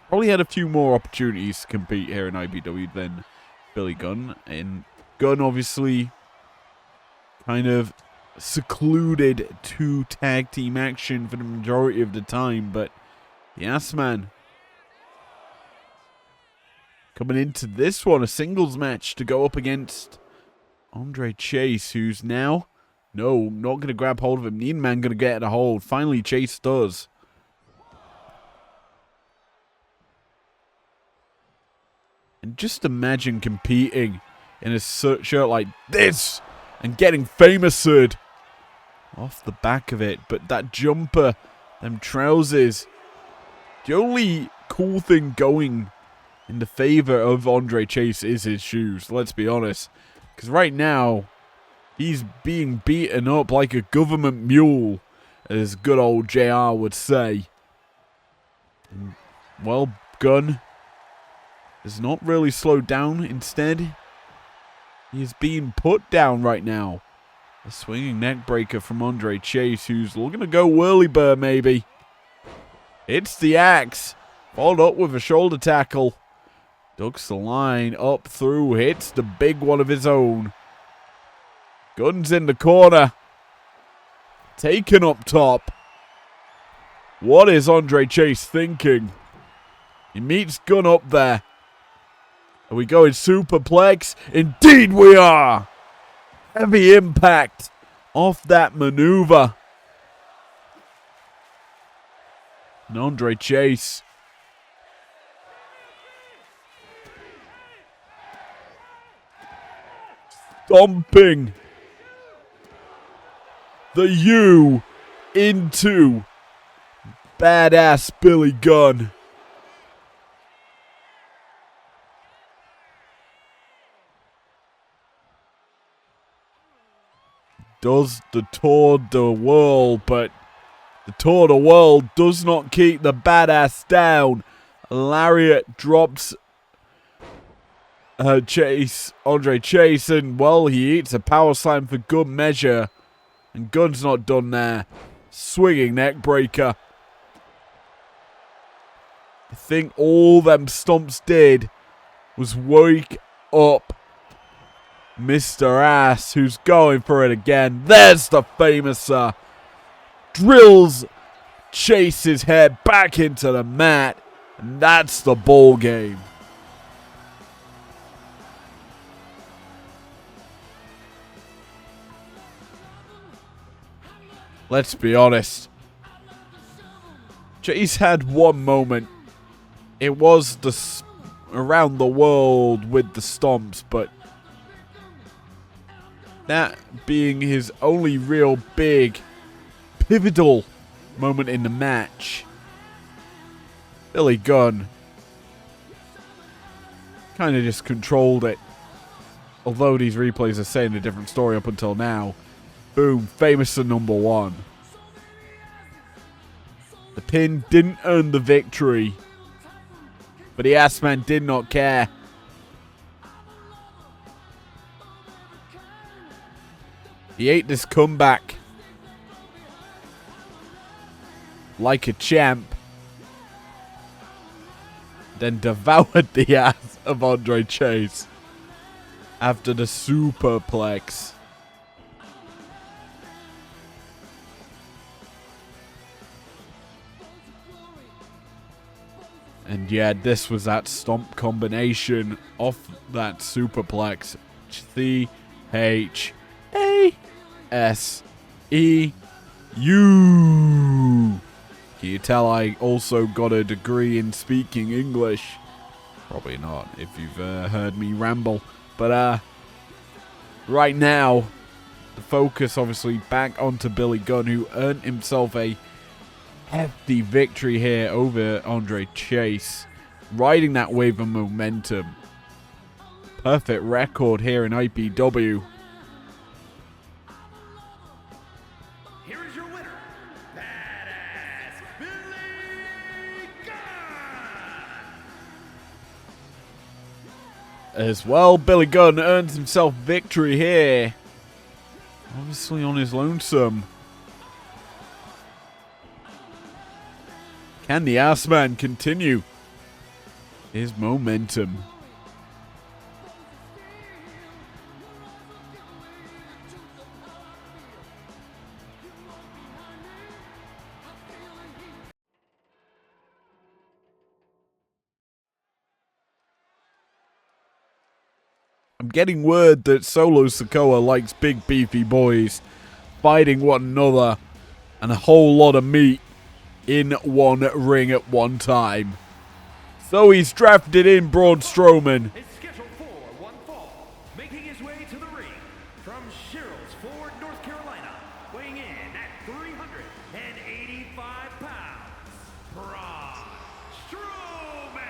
S1: probably had a few more opportunities to compete here in IPW than Billy Gunn. And Gunn obviously kind of secluded to tag team action for the majority of the time, but the Assman coming into this one, a singles match to go up against Andre Chase, who's now, no, not going to grab hold of him. Needman going to get a hold. Finally, Chase does. And just imagine competing in a shirt like this and getting famous-ed off the back of it. But that jumper, them trousers, the only cool thing going in the favor of Andre Chase is his shoes. Let's be honest. Because right now, he's being beaten up like a government mule, as good old JR would say. Well, Gunn is not really slowed down. Instead, he is being put down right now. A swinging neck breaker from Andre Chase, who's looking to go whirly-burr maybe. It's the axe. Followed up with a shoulder tackle. Ducks the line up through. Hits the big one of his own. Gunn's in the corner. Taken up top. What is Andre Chase thinking? He meets Gunn up there. Are we going superplex? Indeed we are! Heavy impact off that maneuver. And Andre Chase stomping the U into badass Billy Gunn. Does the tour the world, but the tour the world does not keep the badass down. Lariat drops Andre Chase, and well, he eats a power slam for good measure. And Gunn's not done there. Swinging neck breaker. I think all them stomps did was wake up Mr. Ass, who's going for it again. There's the famous drills Chase's head back into the mat. And that's the ball game. Let's be honest. Chase had one moment. It was the around the world with the stomps, but that being his only real big, pivotal moment in the match. Billy Gunn kind of just controlled it. Although these replays are saying a different story up until now. Boom, famous to number one. The pin didn't earn the victory, but the Ass Man did not care. He ate this comeback like a champ, then devoured the ass of Andre Chase after the superplex. And yeah, this was that stomp combination off that superplex. C-H-A-S-E-U. Can you tell I also got a degree in speaking English? Probably not, if you've heard me ramble. But right now, the focus obviously back onto Billy Gunn, who earned himself a hefty victory here over Andre Chase, riding that wave of momentum. Perfect record here in IPW.
S2: Here is your winner, Badass Billy Gunn.
S1: As well, Billy Gunn earns himself victory here. Obviously on his lonesome. Can the Ass Man continue his momentum? I'm getting word that Solo Sikoa likes big beefy boys fighting one another and a whole lot of meat in one ring at one time. So he's drafted in Braun Strowman.
S2: Is scheduled for one fall, making his way to the ring from Sherrills Ford, North Carolina, weighing in at 385 pounds, Braun Strowman.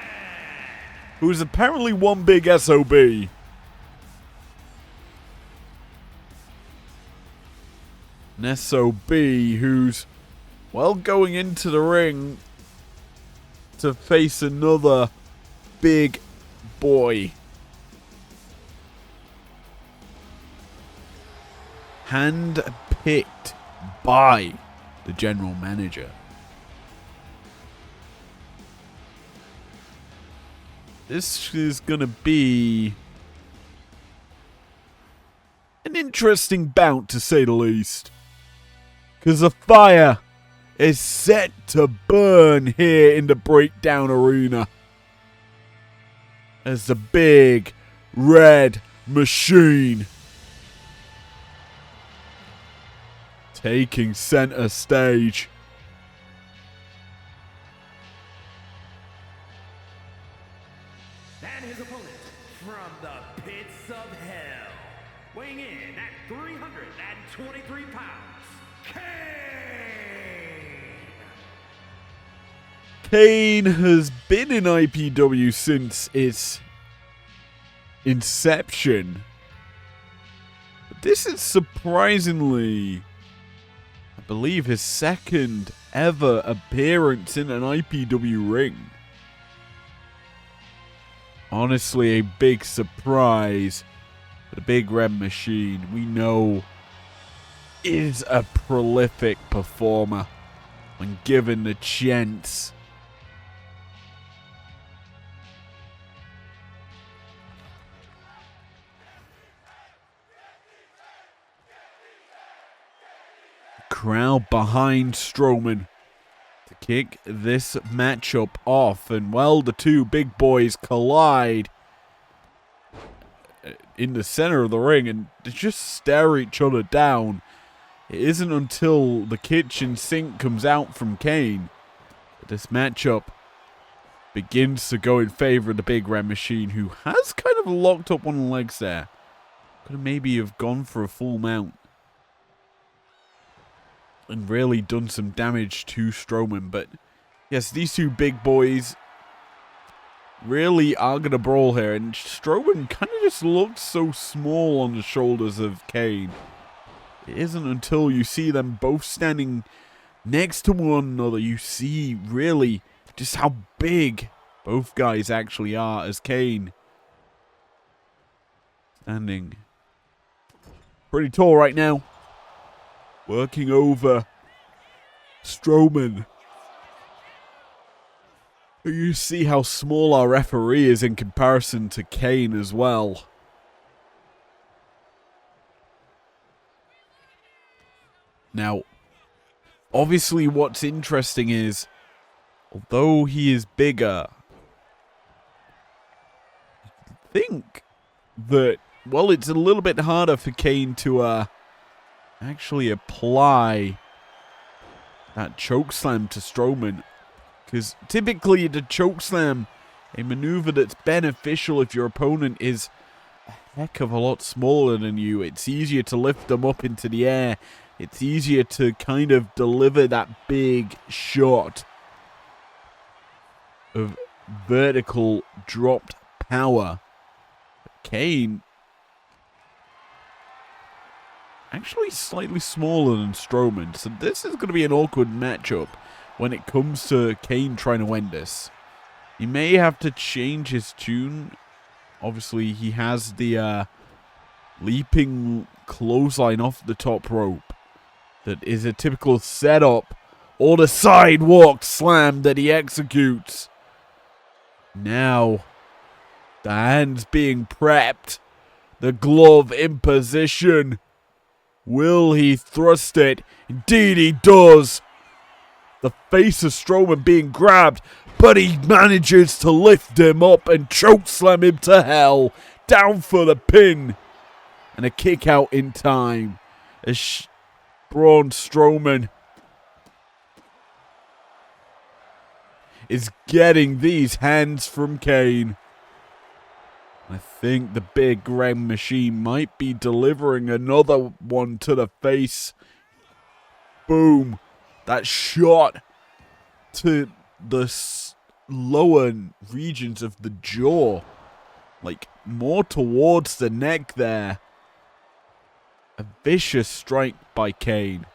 S1: Who's apparently one big SOB. An SOB who's, well, going into the ring to face another big boy. Hand-picked by the general manager. This is going to be an interesting bout, to say the least. Because the fire is set to burn here in the Breakdown Arena. As the big red machine taking center stage.
S2: And his opponent from the pits of hell, weighing in at 323 pounds,
S1: Kane has been in IPW since its inception. But this is surprisingly, I believe, his second ever appearance in an IPW ring. Honestly, a big surprise. The big red machine, we know, is a prolific performer when given the chance. Crowd behind Strowman to kick this matchup off, and well, the two big boys collide in the center of the ring and they just stare each other down. It isn't until the kitchen sink comes out from Kane that this matchup begins to go in favor of the big red machine, who has kind of locked up on the legs there. Could have maybe have gone for a full mount and really done some damage to Strowman. But yes, these two big boys really are going to brawl here. And Strowman kind of just looks so small on the shoulders of Kane. It isn't until you see them both standing next to one another you see really just how big both guys actually are, as Kane standing pretty tall right now, working over Strowman. You see how small our referee is in comparison to Kane as well. Now, obviously what's interesting is, although he is bigger, I think that, well, it's a little bit harder for Kane to actually apply that chokeslam to Strowman. Because typically the chokeslam, a maneuver that's beneficial if your opponent is a heck of a lot smaller than you. It's easier to lift them up into the air. It's easier to kind of deliver that big shot of vertical dropped power. But Kane, actually slightly smaller than Strowman, so this is going to be an awkward matchup when it comes to Kane trying to win this. He may have to change his tune. Obviously, he has the leaping clothesline off the top rope that is a typical setup, or the sidewalk slam that he executes. Now, the hands being prepped, the glove in position. Will he thrust it? Indeed he does. The face of Strowman being grabbed, but he manages to lift him up and chokeslam him to hell. Down for the pin. And a kick out in time. As Braun Strowman is getting these hands from Kane. I think the big red machine might be delivering another one to the face. Boom. That shot to the lower regions of the jaw. Like, more towards the neck there. A vicious strike by Kane.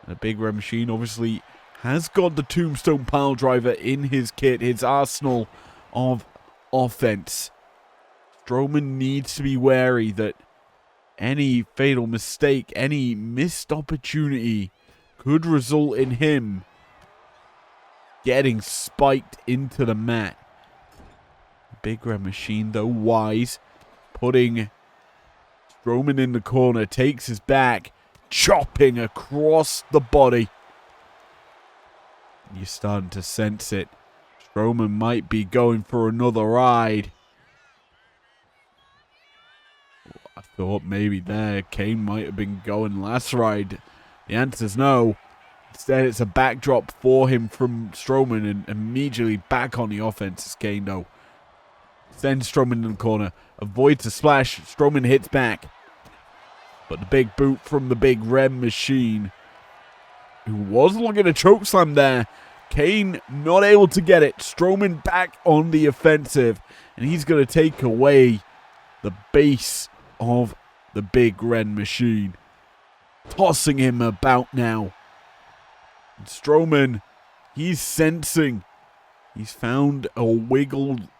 S1: And a Big Red Machine obviously has got the Tombstone Piledriver in his kit, his arsenal of offense. Strowman needs to be wary that any fatal mistake, any missed opportunity could result in him getting spiked into the mat. Big Red Machine, though, wise, putting Strowman in the corner, takes his back, chopping across the body. You're starting to sense it. Strowman might be going for another ride. I thought maybe there Kane might have been going last ride. The answer's no. Instead, it's a backdrop for him from Strowman and immediately back on the offense is Kane, though. Sends Strowman in the corner. Avoids the splash. Strowman hits back. But the big boot from the Big Red Machine, who was looking to chokeslam there. Kane not able to get it. Strowman back on the offensive. And he's going to take away the base of the Big Red Machine. Tossing him about now. And Strowman, he's sensing. He's found a wiggled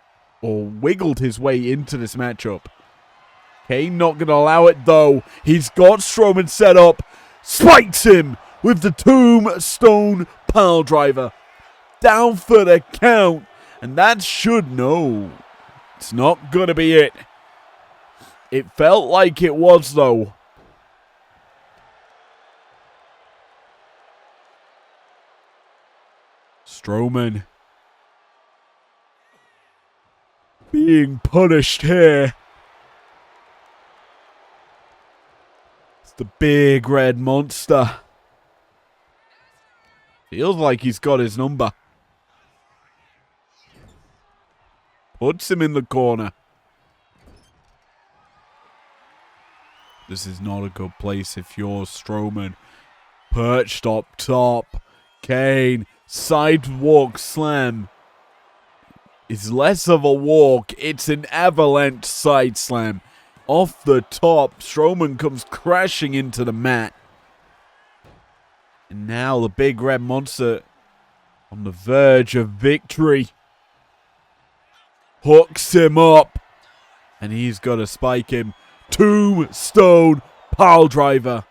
S1: his way into this matchup. Kane not going to allow it though. He's got Strowman set up. Spikes him with the Tombstone Piledriver. Down for the count. And that should know. It's not going to be it. It felt like it was though. Strowman being punished here. It's the Big Red Monster. Feels like he's got his number. Puts him in the corner. This is not a good place if you're Strowman. Perched up top. Kane. Sidewalk slam. It's less of a walk. It's an avalanche side slam. Off the top. Strowman comes crashing into the mat. And now the Big Red Monster on the verge of victory. Hooks him up. And he's got to spike him. Tombstone Piledriver.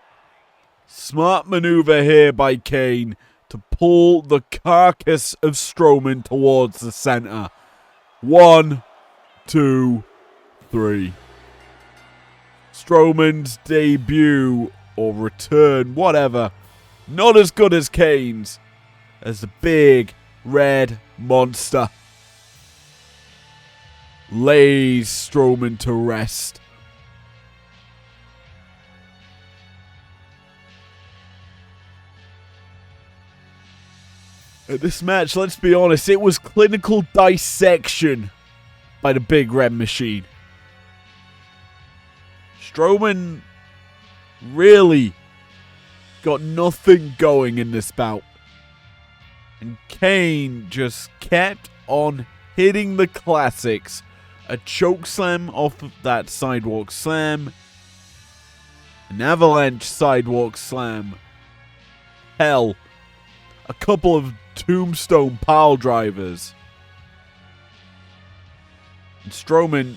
S1: Smart maneuver here by Kane to pull the carcass of Strowman towards the center. 1, 2, 3. Strowman's debut or return, whatever, not as good as Kane's, as the Big Red Monster lays Strowman to rest. At this match, let's be honest, it was clinical dissection by the Big Red Machine. Strowman really got nothing going in this bout. And Kane just kept on hitting the classics. A chokeslam off of that sidewalk slam. An avalanche sidewalk slam. Hell, a couple of Tombstone Piledrivers. And Strowman,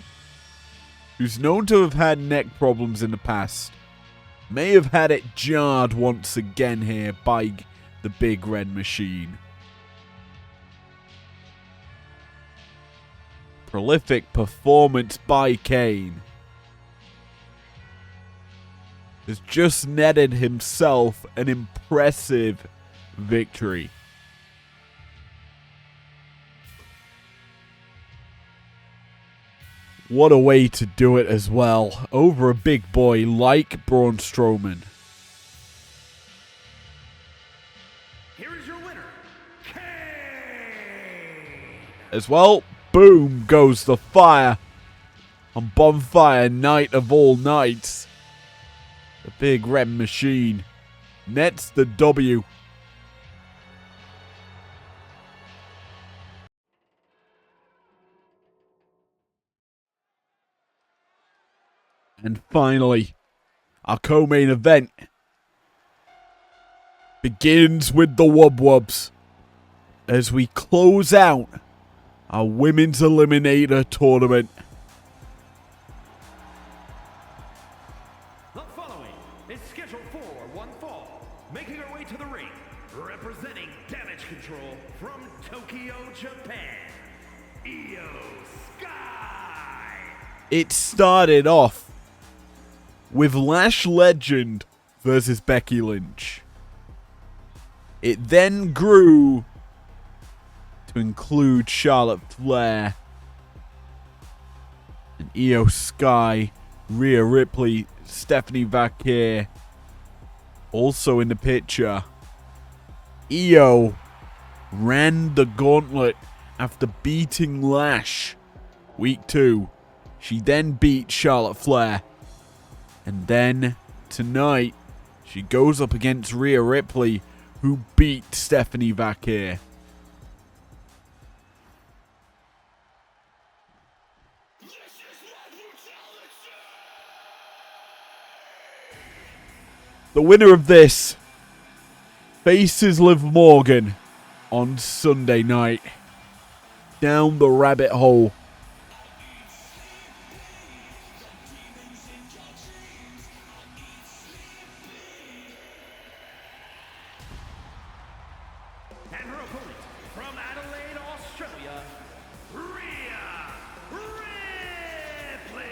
S1: who's known to have had neck problems in the past, may have had it jarred once again here by the Big Red Machine. Prolific performance by Kane has just netted himself an impressive victory. What a way to do it as well, over a big boy like Braun Strowman.
S2: Here is your winner, Kane!
S1: As well, boom goes the fire on Bonfire Night of all nights. The Big Red Machine nets the W. And finally, Our co-main event begins with the Wub Wubs as we close out our Women's Eliminator Tournament.
S2: The following is scheduled for one fall, making her way to the ring, representing Damage Control from Tokyo, Japan, Io Sky.
S1: It started off with Lash Legend versus Becky Lynch. It then grew to include Charlotte Flair and Io Sky, Rhea Ripley, Stephanie Vaquer also in the picture. Io ran the gauntlet after beating Lash week 2. She then beat Charlotte Flair. And then tonight, she goes up against Rhea Ripley, who beat Stephanie Vaquer. The winner of this faces Liv Morgan on Sunday night. Down the rabbit hole.
S2: And her opponent from Adelaide, Australia, Rhea Ripley.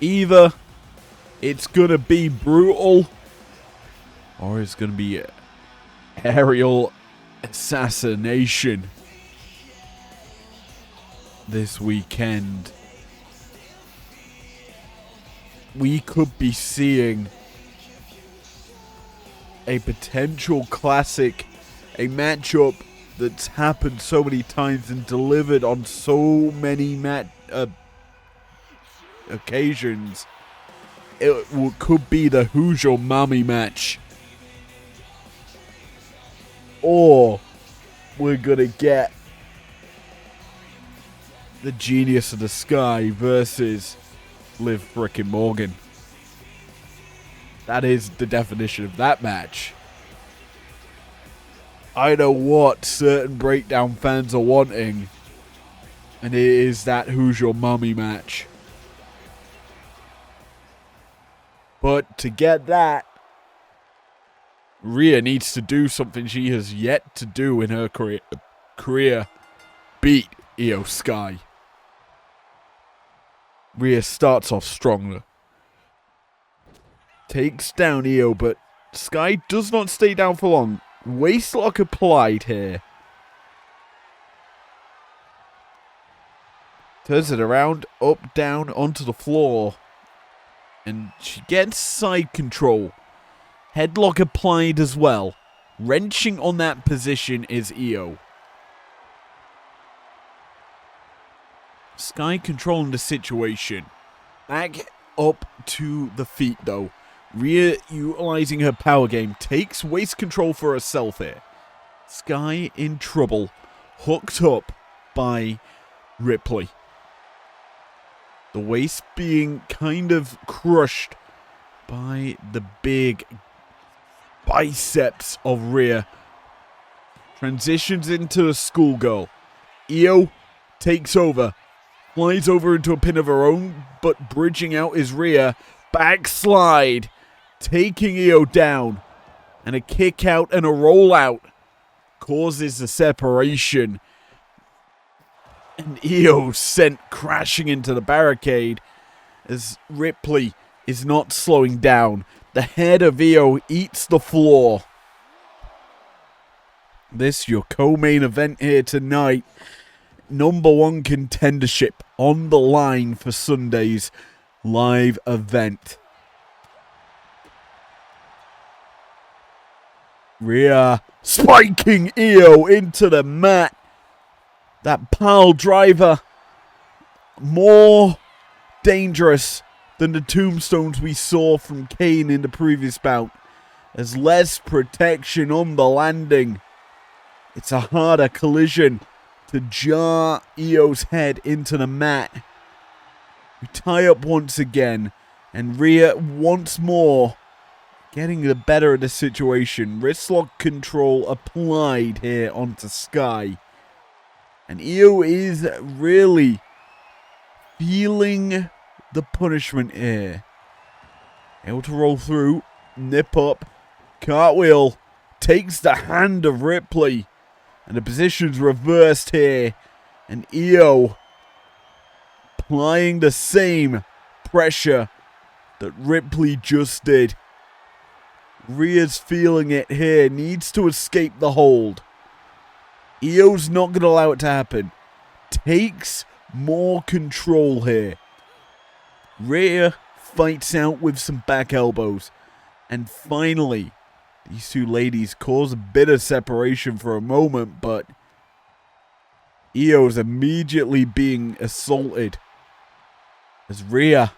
S1: Either it's gonna be brutal or it's gonna be aerial assassination this weekend. We could be seeing a potential classic, a matchup that's happened so many times and delivered on so many occasions. Could be the Who's Your Mommy match. Or we're gonna get the Genius of the Sky versus Liv frickin' Morgan. That is the definition of that match. I know what certain Breakdown fans are wanting, and it is that Who's Your Mommy match. But to get that, Rhea needs to do something she has yet to do in her career. Beat Io Sky. Rhea starts off stronger. Takes down Io, but Sky does not stay down for long. Waistlock applied here. Turns it around, up, down, onto the floor. And she gets side control. Headlock applied as well. Wrenching on that position is Io. Sky controlling the situation. Back up to the feet though. Rhea utilizing her power game. Takes waist control for herself here. Sky in trouble. Hooked up by Ripley. The waist being kind of crushed by the big biceps of Rhea. Transitions into the schoolgirl. Io takes over. Flies over into a pin of her own, but bridging out is Rhea. Backslide. Taking Io down. And a kick out and a roll out causes the separation. And Io sent crashing into the barricade as Ripley is not slowing down. The head of Io eats the floor. This your co-main event here tonight. Number 1 contendership on the line for Sunday's live event. Rhea spiking Io into the mat. That pile driver, more dangerous than the tombstones we saw from Kane in the previous bout. There's less protection on the landing. It's a harder collision to jar Io's head into the mat. We tie up once again. And Rhea once more getting the better of the situation. Wristlock control applied here onto Sky. And Io is really feeling the punishment here. Able to roll through, nip up, cartwheel, takes the hand of Ripley. And the position's reversed here. And Io applying the same pressure that Ripley just did. Rhea's feeling it here, needs to escape the hold. Io's not going to allow it to happen. Takes more control here. Rhea fights out with some back elbows. And finally, these two ladies cause a bit of separation for a moment, but Io's immediately being assaulted as Rhea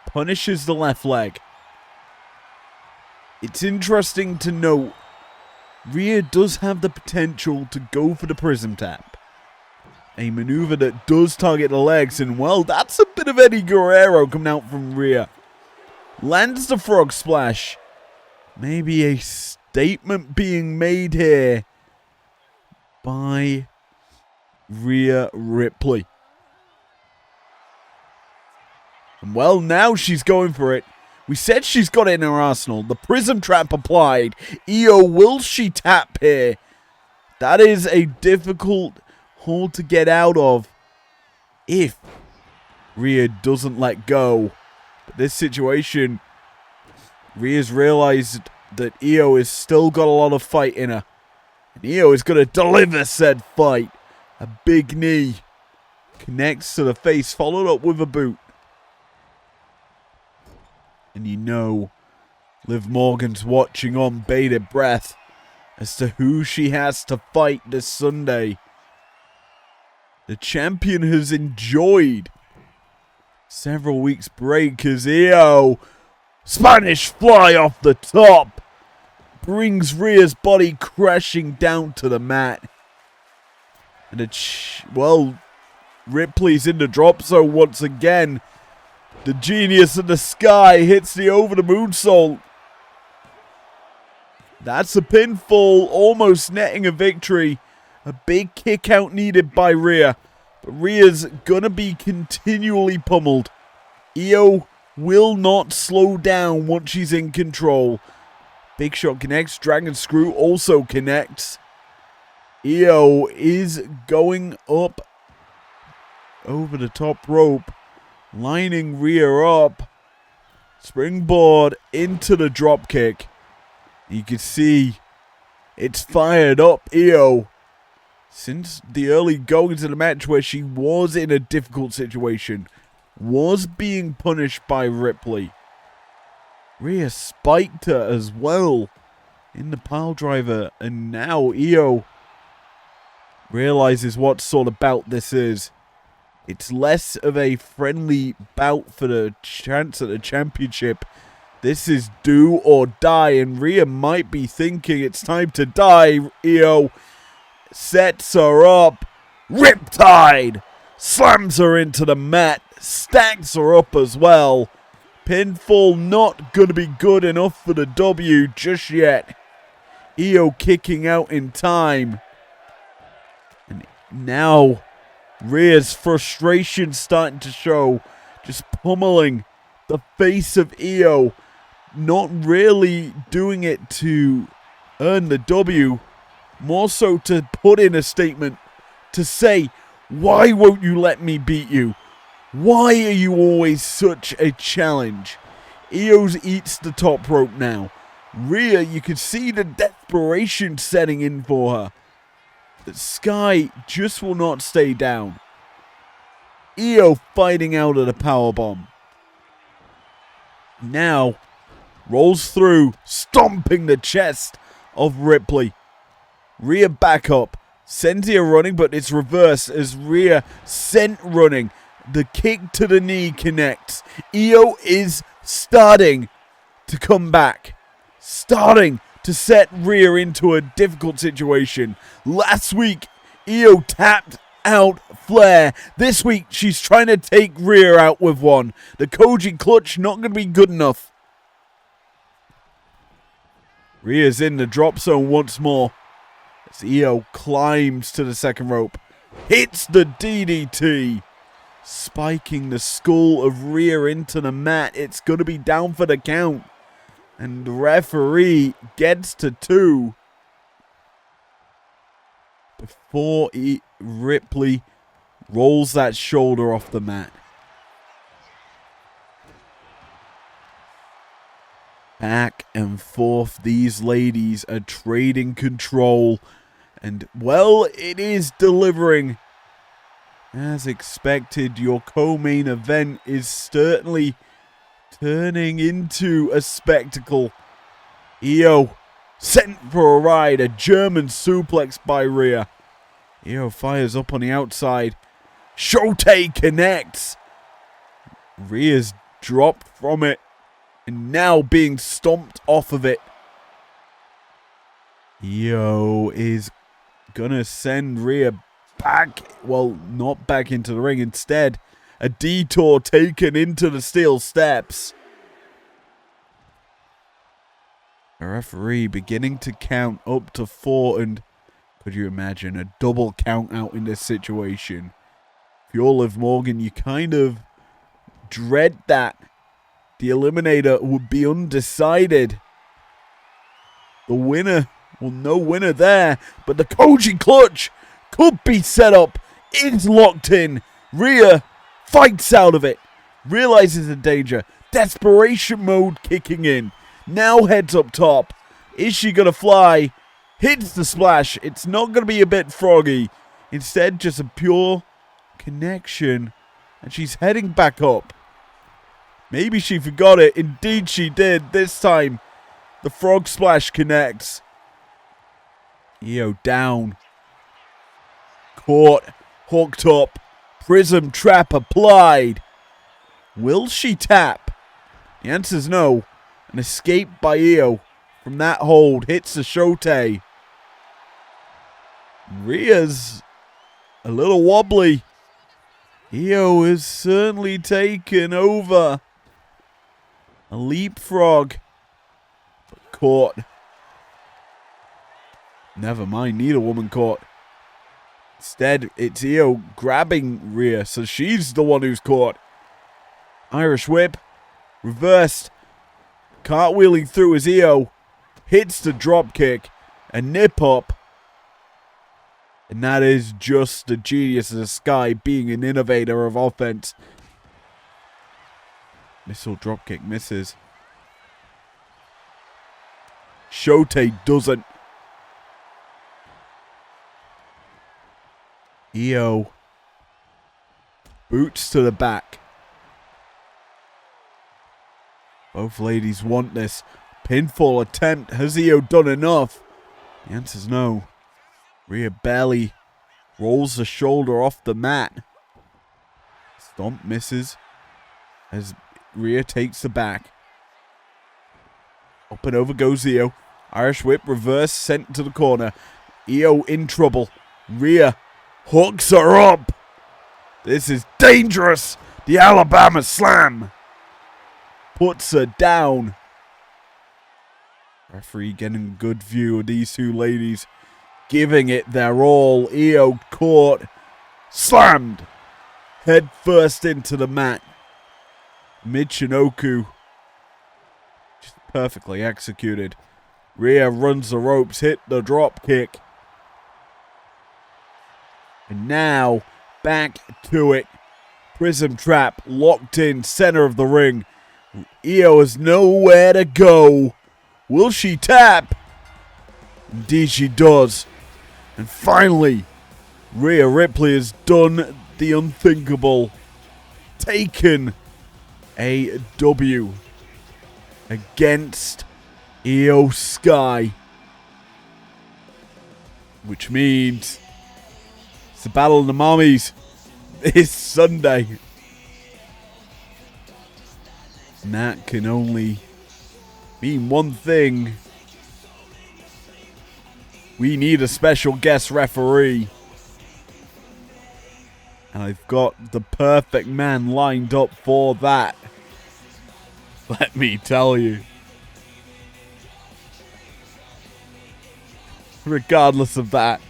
S1: punishes the left leg. It's interesting to note, Rhea does have the potential to go for the Prism Tap. A maneuver that does target the legs, and well, that's a bit of Eddie Guerrero coming out from Rhea. Lands the Frog Splash. Maybe a statement being made here by Rhea Ripley. And well, now she's going for it. We said she's got it in her arsenal. The Prism Trap applied. Io, will she tap here? That is a difficult hold to get out of if Rhea doesn't let go. But this situation, Rhea's realized that Io has still got a lot of fight in her. And Io is going to deliver said fight. A big knee connects to the face, followed up with a boot. And you know, Liv Morgan's watching on bated breath as to who she has to fight this Sunday. The champion has enjoyed several weeks break as Io, Spanish fly off the top, brings Rhea's body crashing down to the mat. And well, Ripley's in the drop zone once again. The genius in the sky hits the over the moonsault. That's a pinfall, almost netting a victory. A big kick out needed by Rhea. But Rhea's gonna be continually pummeled. Io will not slow down once she's in control. Big shot connects. Dragon screw also connects. Io is going up over the top rope, lining Rhea up. Springboard into the drop kick. You can see it's fired up Io since the early goings of the match where she was in a difficult situation, was being punished by Ripley. Rhea spiked her as well in the pile driver, and now Io realizes what sort of bout this is. It's less of a friendly bout for the chance at the championship. This is do or die, and Rhea might be thinking it's time to die. Io sets her up. Riptide slams her into the mat, stacks her up as well. Pinfall not going to be good enough for the W just yet. Io kicking out in time. And now Rhea's frustration starting to show. Just pummeling the face of Io. Not really doing it to earn the W. More so to put in a statement to say, why won't you let me beat you? Why are you always such a challenge? Io's eats the top rope now. Rhea, you can see the desperation setting in for her. But Sky just will not stay down. Io fighting out of the powerbomb. Now, rolls through, stomping the chest of Ripley. Rhea back up. Sends her running, but it's reversed as Rhea sent running. The kick to the knee connects. Io is starting to come back. Starting to set Rhea into a difficult situation. Last week, Io tapped out Flair. This week, she's trying to take Rhea out with one. The Koji clutch not going to be good enough. Rhea's in the drop zone once more. As Io climbs to the second rope. Hits the DDT. Spiking the skull of Rhea into the mat. It's going to be down for the count. And the referee gets to 2. Before Ripley rolls that shoulder off the mat. Back and forth, these ladies are trading control. And, well, it is delivering. As expected, your co-main event is certainly turning into a spectacle. Io sent for a ride, a German suplex by Rhea. Io fires up on the outside. Shote connects. Rhea's dropped from it and now being stomped off of it. Io is gonna send Rhea back, well, not back into the ring. Instead, a detour taken into the steel steps. A referee beginning to count up to 4, and could you imagine a double count out in this situation? If you're Liv Morgan, you kind of dread that. The eliminator would be undecided. The winner, well, no winner there, but the Koji clutch could be set up, is locked in. Rhea fights out of it, realizes the danger, desperation mode kicking in. Now heads up top. Is she going to fly? Hits the splash. It's not going to be a bit froggy. Instead, just a pure connection. And she's heading back up. Maybe she forgot it. Indeed she did. This time, the frog splash connects. Io down. Caught. Hooked up. Prism trap applied. Will she tap? The answer's no. An escape by Io from that hold. Hits the Shote. Rhea's a little wobbly. Io is certainly taken over. A leapfrog. But caught. Never mind, neither woman caught. Instead, it's Io grabbing Rhea, so she's the one who's caught. Irish whip. Reversed. Cartwheeling through as Io hits the dropkick. A nip up. And that is just the genius of the Sky being an innovator of offense. Missile dropkick misses. Shote doesn't. Io boots to the back. Both ladies want this. Pinfall attempt. Has Io done enough? The answer's no. Rhea barely rolls the shoulder off the mat. Stomp misses as Rhea takes the back. Up and over goes Io. Irish whip reverse sent to the corner. Io in trouble. Rhea hooks her up. This is dangerous. The Alabama slam. Puts her down. Referee getting a good view of these two ladies giving it their all. Io caught. Slammed. Head first into the mat. Michinoku. Just perfectly executed. Rhea runs the ropes. Hit the drop kick. And now back to it. Prism trap locked in center of the ring. Io has nowhere to go. Will she tap? Indeed she does. And finally, Rhea Ripley has done the unthinkable. Taken a W against Io Sky. Which means it's the Battle of the Mommies this Sunday. And that can only mean one thing. We need a special guest referee. And I've got the perfect man lined up for that. Let me tell you. Regardless of that,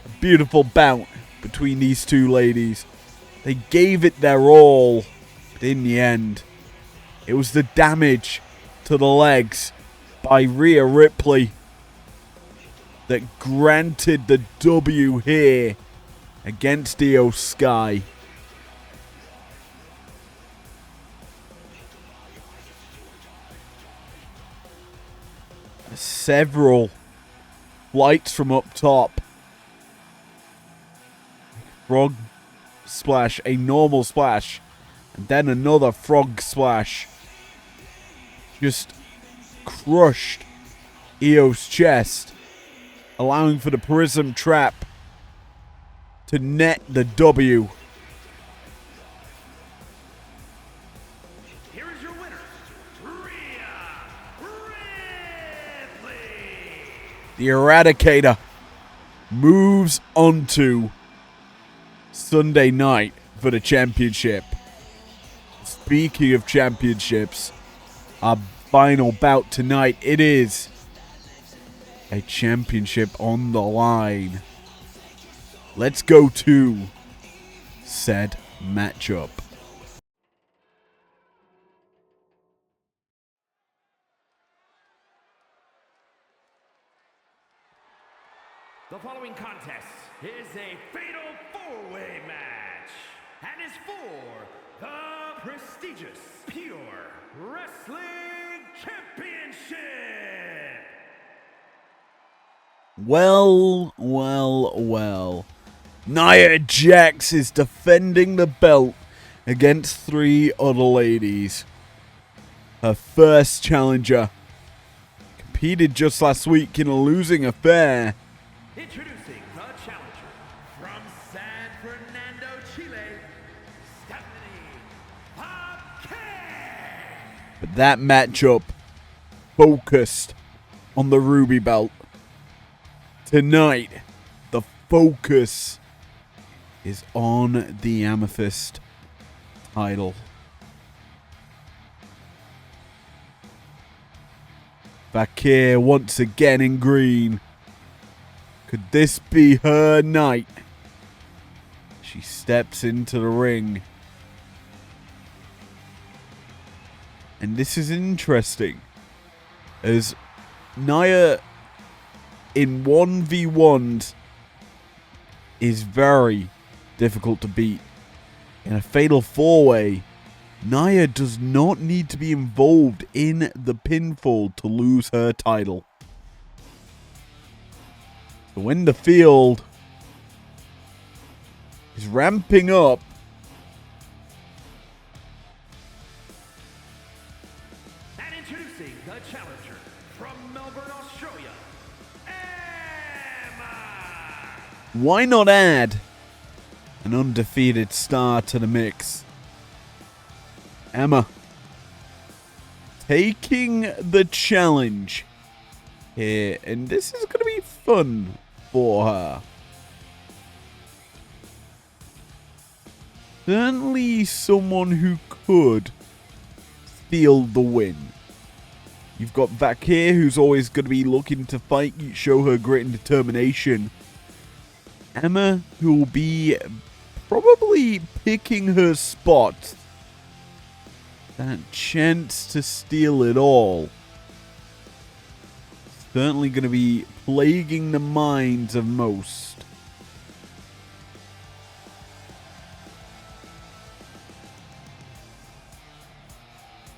S1: a beautiful bout between these two ladies. They gave it their all, but in the end, it was the damage to the legs by Rhea Ripley that granted the W here against Io Sky. Several lights from up top. Frog splash, a normal splash, and then another frog splash. Just crushed Io's chest, allowing for the prism trap to net the W.
S2: Here is your winner, Rhea Ripley.
S1: The Eradicator moves on to Sunday night for the championship. Speaking of championships, our final bout tonight, it is a championship on the line. Let's go to said matchup.
S2: The following contest is a fatal four-way match and is for the prestigious Pure Wrestling Championship.
S1: Well, well, well. Nia Jax is defending the belt against three other ladies. Her first challenger competed just last week in a losing affair.
S2: Introducing the challenger from San Fernando, Chile, Stephanie Hopkins.
S1: But that matchup focused on the Ruby belt. Tonight, the focus is on the Amethyst title. Fakir once again in green. Could this be her night? She steps into the ring. And this is interesting, as Nia in 1v1s is very difficult to beat. In a fatal four-way, Nia does not need to be involved in the pinfall to lose her title. So when the field is ramping up,
S2: And introducing the challenger from Melbourne, Australia, Emma.
S1: why not add an undefeated star to the mix? Emma taking the challenge here, and this is going to be fun for her. Certainly someone who could steal the win. You've got Vakir, who's always going to be looking to fight, show her grit and determination. Emma, who will be probably picking her spot. That chance to steal it all. Certainly going to be plaguing the minds of most.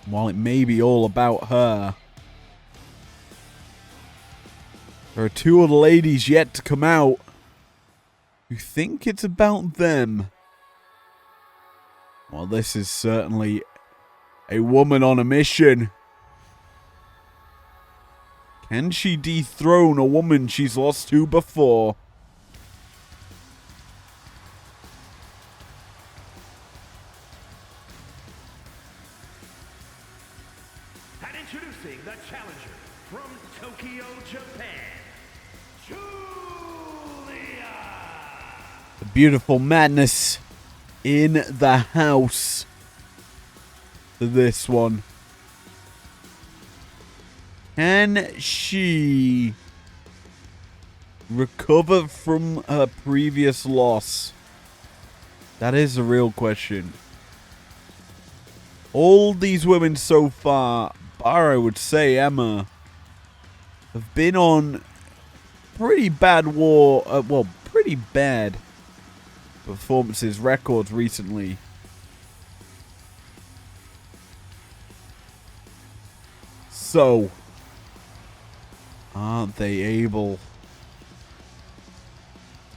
S1: While it may be all about her, there are two other ladies yet to come out who think it's about them. Well, this is certainly a woman on a mission. Can she dethrone a woman she's lost to before?
S2: And introducing the challenger from Tokyo, Japan, Julia.
S1: beautiful madness in the house for this one. Can she recover from her previous loss? That is a real question. All these women so far, bar I would say Emma, have been on pretty bad pretty bad performances, records recently. So, aren't they able to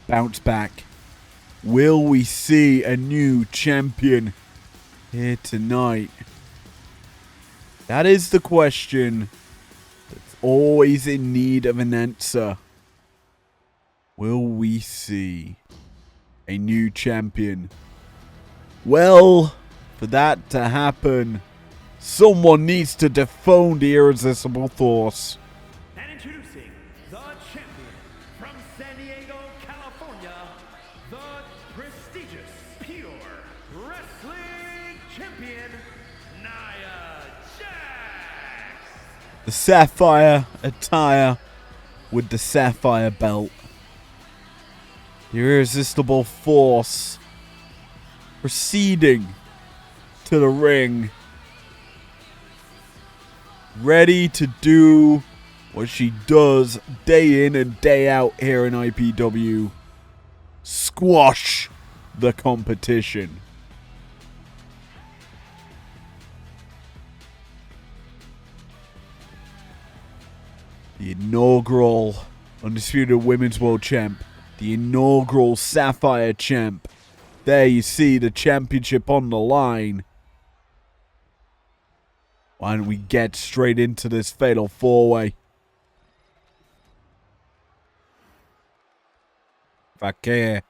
S1: bounce back? Will we see a new champion here tonight? That is the question that's always in need of an answer. Will we see a new champion? Well, for that to happen, someone needs to dethrone the irresistible force.
S2: And introducing the champion from San Diego, California, the prestigious Pure Wrestling Champion, Nia Jax.
S1: The sapphire attire with the sapphire belt. The irresistible force proceeding to the ring, ready to do what she does day in and day out here in IPW. Squash the competition. The inaugural Undisputed Women's World Champ. The inaugural Sapphire Champ. There you see the championship on the line. Why don't we get straight into this fatal four-way? Vaquer,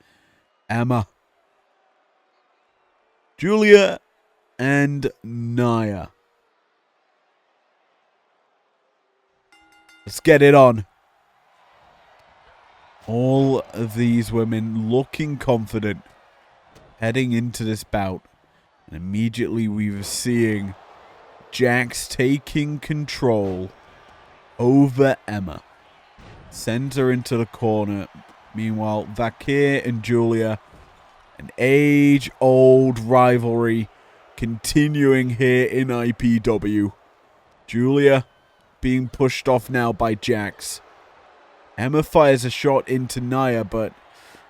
S1: Emma, Julia, and Nia. Let's get it on. All of these women looking confident heading into this bout. And immediately we were seeing Jax taking control over Emma. Sends her into the corner. Meanwhile, Vaquer and Julia, an age-old rivalry continuing here in IPW. Julia being pushed off now by Jax. Emma fires a shot into Nia, but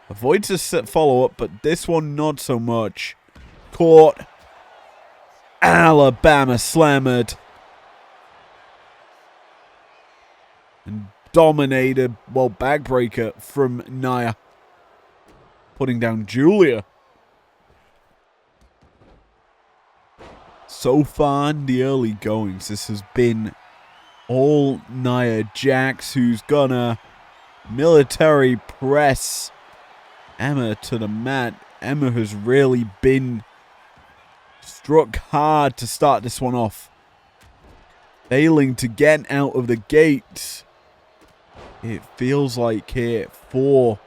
S1: avoids a follow-up, but this one not so much. Caught. Alabama slammered. And dominated, backbreaker from Nia. Putting down Julia. So far in the early goings, this has been all Nia Jax, who's gonna military press Emma to the mat. Emma has really been struck hard to start this one off. Failing to get out of the gate. It feels like here for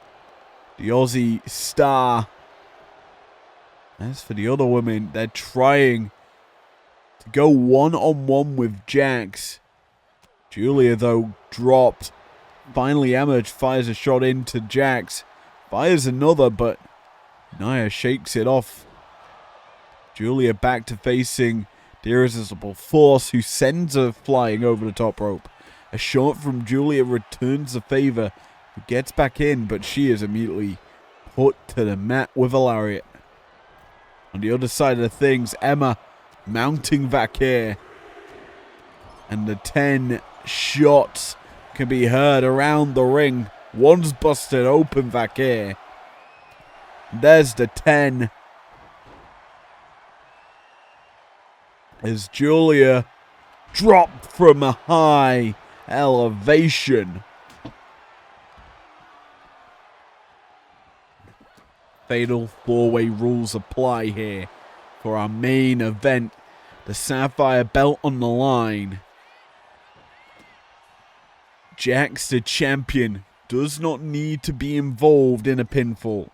S1: the Aussie star. As for the other women, they're trying to go one-on-one with Jax. Julia, though, dropped. Finally, Emma fires a shot into Jax. Fires another, but Nia shakes it off. Julia back to facing the irresistible force, who sends her flying over the top rope. A shot from Julia returns the favor, who gets back in, but she is immediately put to the mat with a lariat. On the other side of things, Emma mounting Vaquer. And the 10 shots can be heard around the ring. One's busted open, Vaquer. There's the 10. As Julia dropped from a high elevation. Fatal four-way rules apply here for our main event. The Sapphire belt on the line. Jax, the champion, does not need to be involved in a pinfall.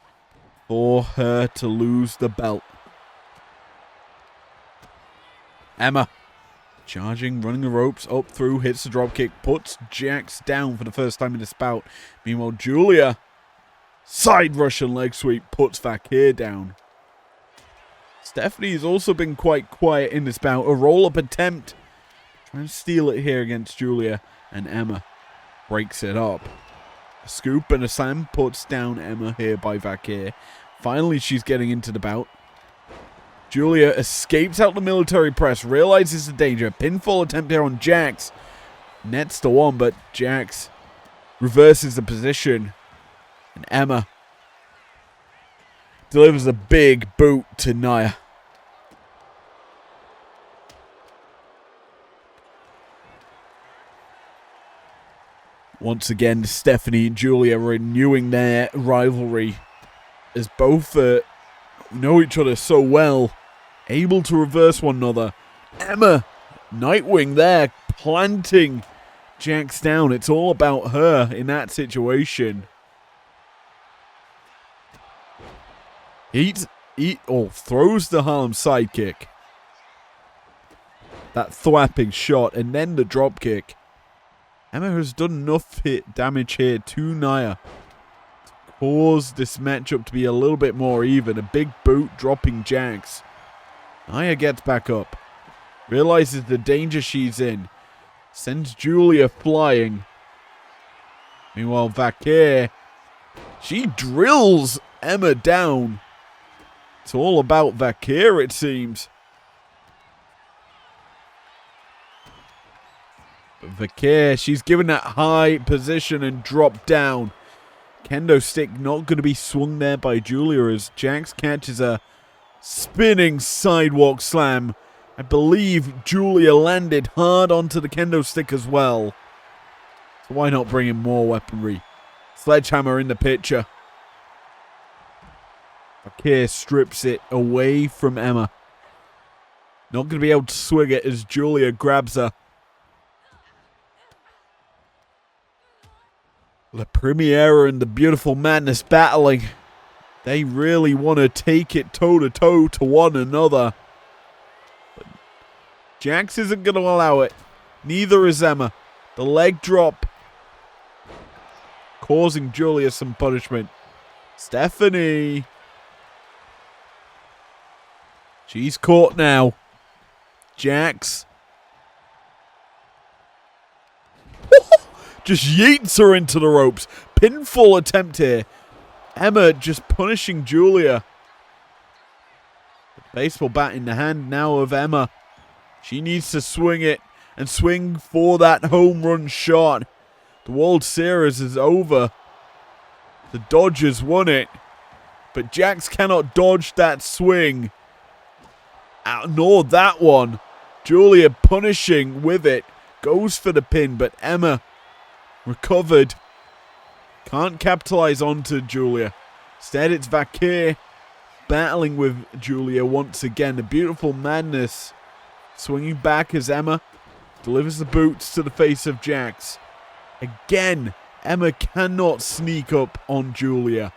S1: for her to lose the belt. Emma charging, running the ropes, up through, hits the dropkick, puts Jax down for the first time in this bout. Meanwhile, Julia, side Russian leg sweep, puts Vakir down. Stephanie has also been quite quiet in this bout. A roll-up attempt. Trying to steal it here against Julia, and Emma breaks it up. A scoop and a slam puts down Emma here by Vakir. Finally, she's getting into the bout. Julia escapes out the military press, realizes the danger. Pinfall attempt here on Jax. Nets the one, but Jax reverses the position. And Emma delivers a big boot to Nia. Once again, Stephanie and Julia renewing their rivalry as both know each other so well, able to reverse one another. Emma, Nightwing there, planting Jax down. It's all about her in that situation. Throws the Harlem sidekick. That thwapping shot, and then the drop kick. Emma has done enough damage here to Nia to cause this matchup to be a little bit more even. A big boot dropping Jax. Nia gets back up. Realizes the danger she's in. Sends Julia flying. Meanwhile, Vakir, she drills Emma down. It's all about Vakir, it seems. But Vakir, she's given that high position and dropped down. Kendo stick not going to be swung there by Julia as Jax catches a spinning sidewalk slam. I believe Julia landed hard onto the kendo stick as well. So why not bring in more weaponry? Sledgehammer in the picture. Vakir strips it away from Emma. Not going to be able to swing it as Julia grabs her. La Premiera and the Beautiful Madness battling. They really want to take it toe-to-toe to one another. But Jax isn't going to allow it. Neither is Emma. The leg drop causing Julia some punishment. Stephanie. She's caught now. Jax just yeets her into the ropes. Pinfall attempt here. Emma just punishing Julia. The baseball bat in the hand now of Emma. She needs to swing it and swing for that home run shot. The World Series is over. The Dodgers won it. But Jax cannot dodge that swing. Nor that one. Julia punishing with it. Goes for the pin, but Emma recovered. Can't capitalize onto Julia. Instead, it's Vakir battling with Julia once again. The Beautiful Madness swinging back as Emma delivers the boots to the face of Jax. Again, Emma cannot sneak up on Julia.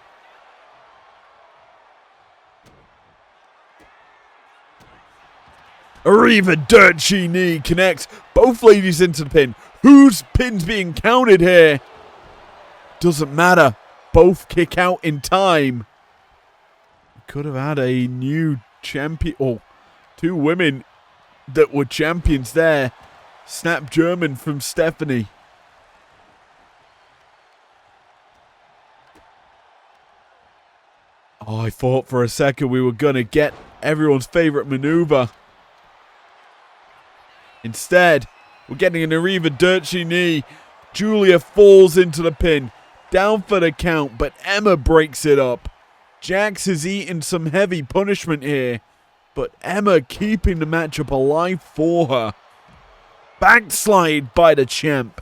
S1: Arrivederci knee connects both ladies into the pin. Whose pin's being counted here? Doesn't matter. Both kick out in time. Could have had a new champion. Oh, two women that were champions there. Snap German from Stephanie. Oh, I thought for a second we were going to get everyone's favorite maneuver. Instead, we're getting an Arrivederci knee. Julia falls into the pin. Down for the count, but Emma breaks it up. Jax has eaten some heavy punishment here, but Emma keeping the matchup alive for her. Backslide by the champ.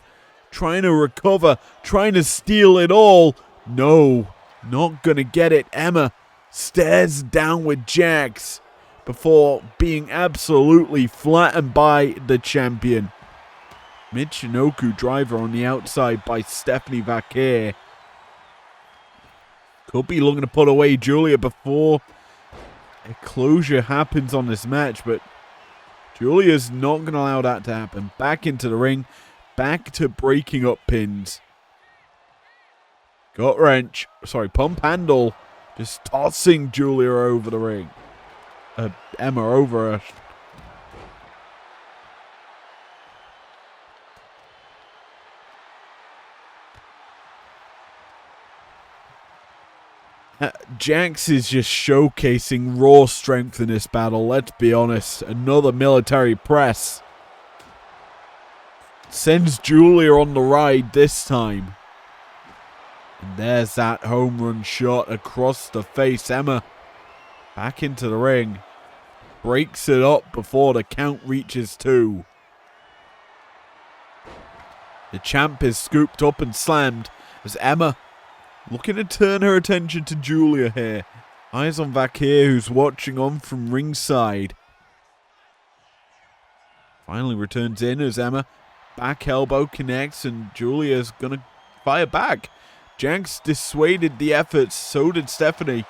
S1: Trying to recover, trying to steal it all. No, not gonna get it. Emma stares down with Jax before being absolutely flattened by the champion. Michinoku driver on the outside by Stephanie Vakir. Could be looking to put away Julia before a closure happens on this match, but Julia's not going to allow that to happen. Back into the ring. Back to breaking up pins. Gut wrench. Sorry, pump handle. Just tossing Julia over the ring. Emma over her. Jax is just showcasing raw strength in this battle. Let's be honest. Another military press. Sends Julia on the ride this time. And there's that home run shot across the face. Emma back into the ring. Breaks it up before the count reaches 2. The champ is scooped up and slammed as Emma looking to turn her attention to Julia here. Eyes on Vakir, who's watching on from ringside. Finally returns in as Emma back elbow connects and Julia's gonna fire back. Jax dissuaded the efforts, so did Stephanie.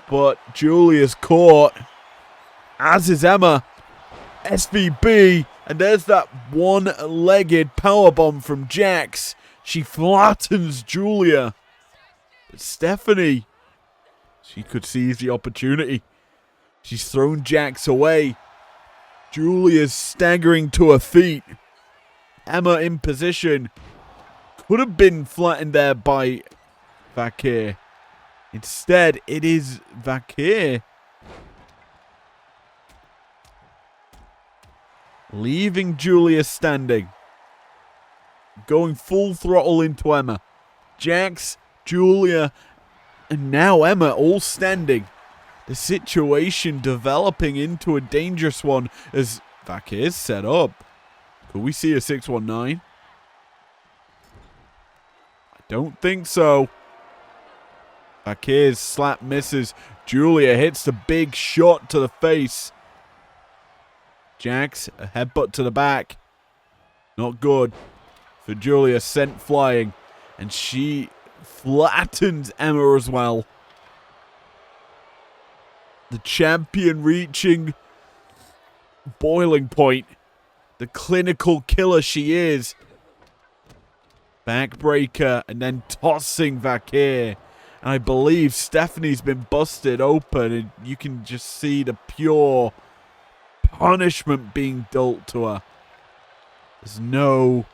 S1: But Julia's caught, as is Emma. SVB, and there's that one-legged powerbomb from Jax. She flattens Julia. But Stephanie, she could seize the opportunity. She's thrown Jax away. Julia's staggering to her feet. Emma in position. Could have been flattened there by Vakir. Instead, it is Vakir leaving Julia standing. Going full throttle into Emma. Jax, Julia, and now Emma all standing. The situation developing into a dangerous one as Vakir's set up. Could we see a 619? I don't think so. Vakir's slap misses. Julia hits the big shot to the face. Jax, a headbutt to the back. Not good for Julia, sent flying. And she flattens Emma as well. The champion reaching boiling point. The clinical killer she is. Backbreaker and then tossing Vakir. And I believe Stephanie's been busted open and you can just see the pure punishment being dealt to her. There's no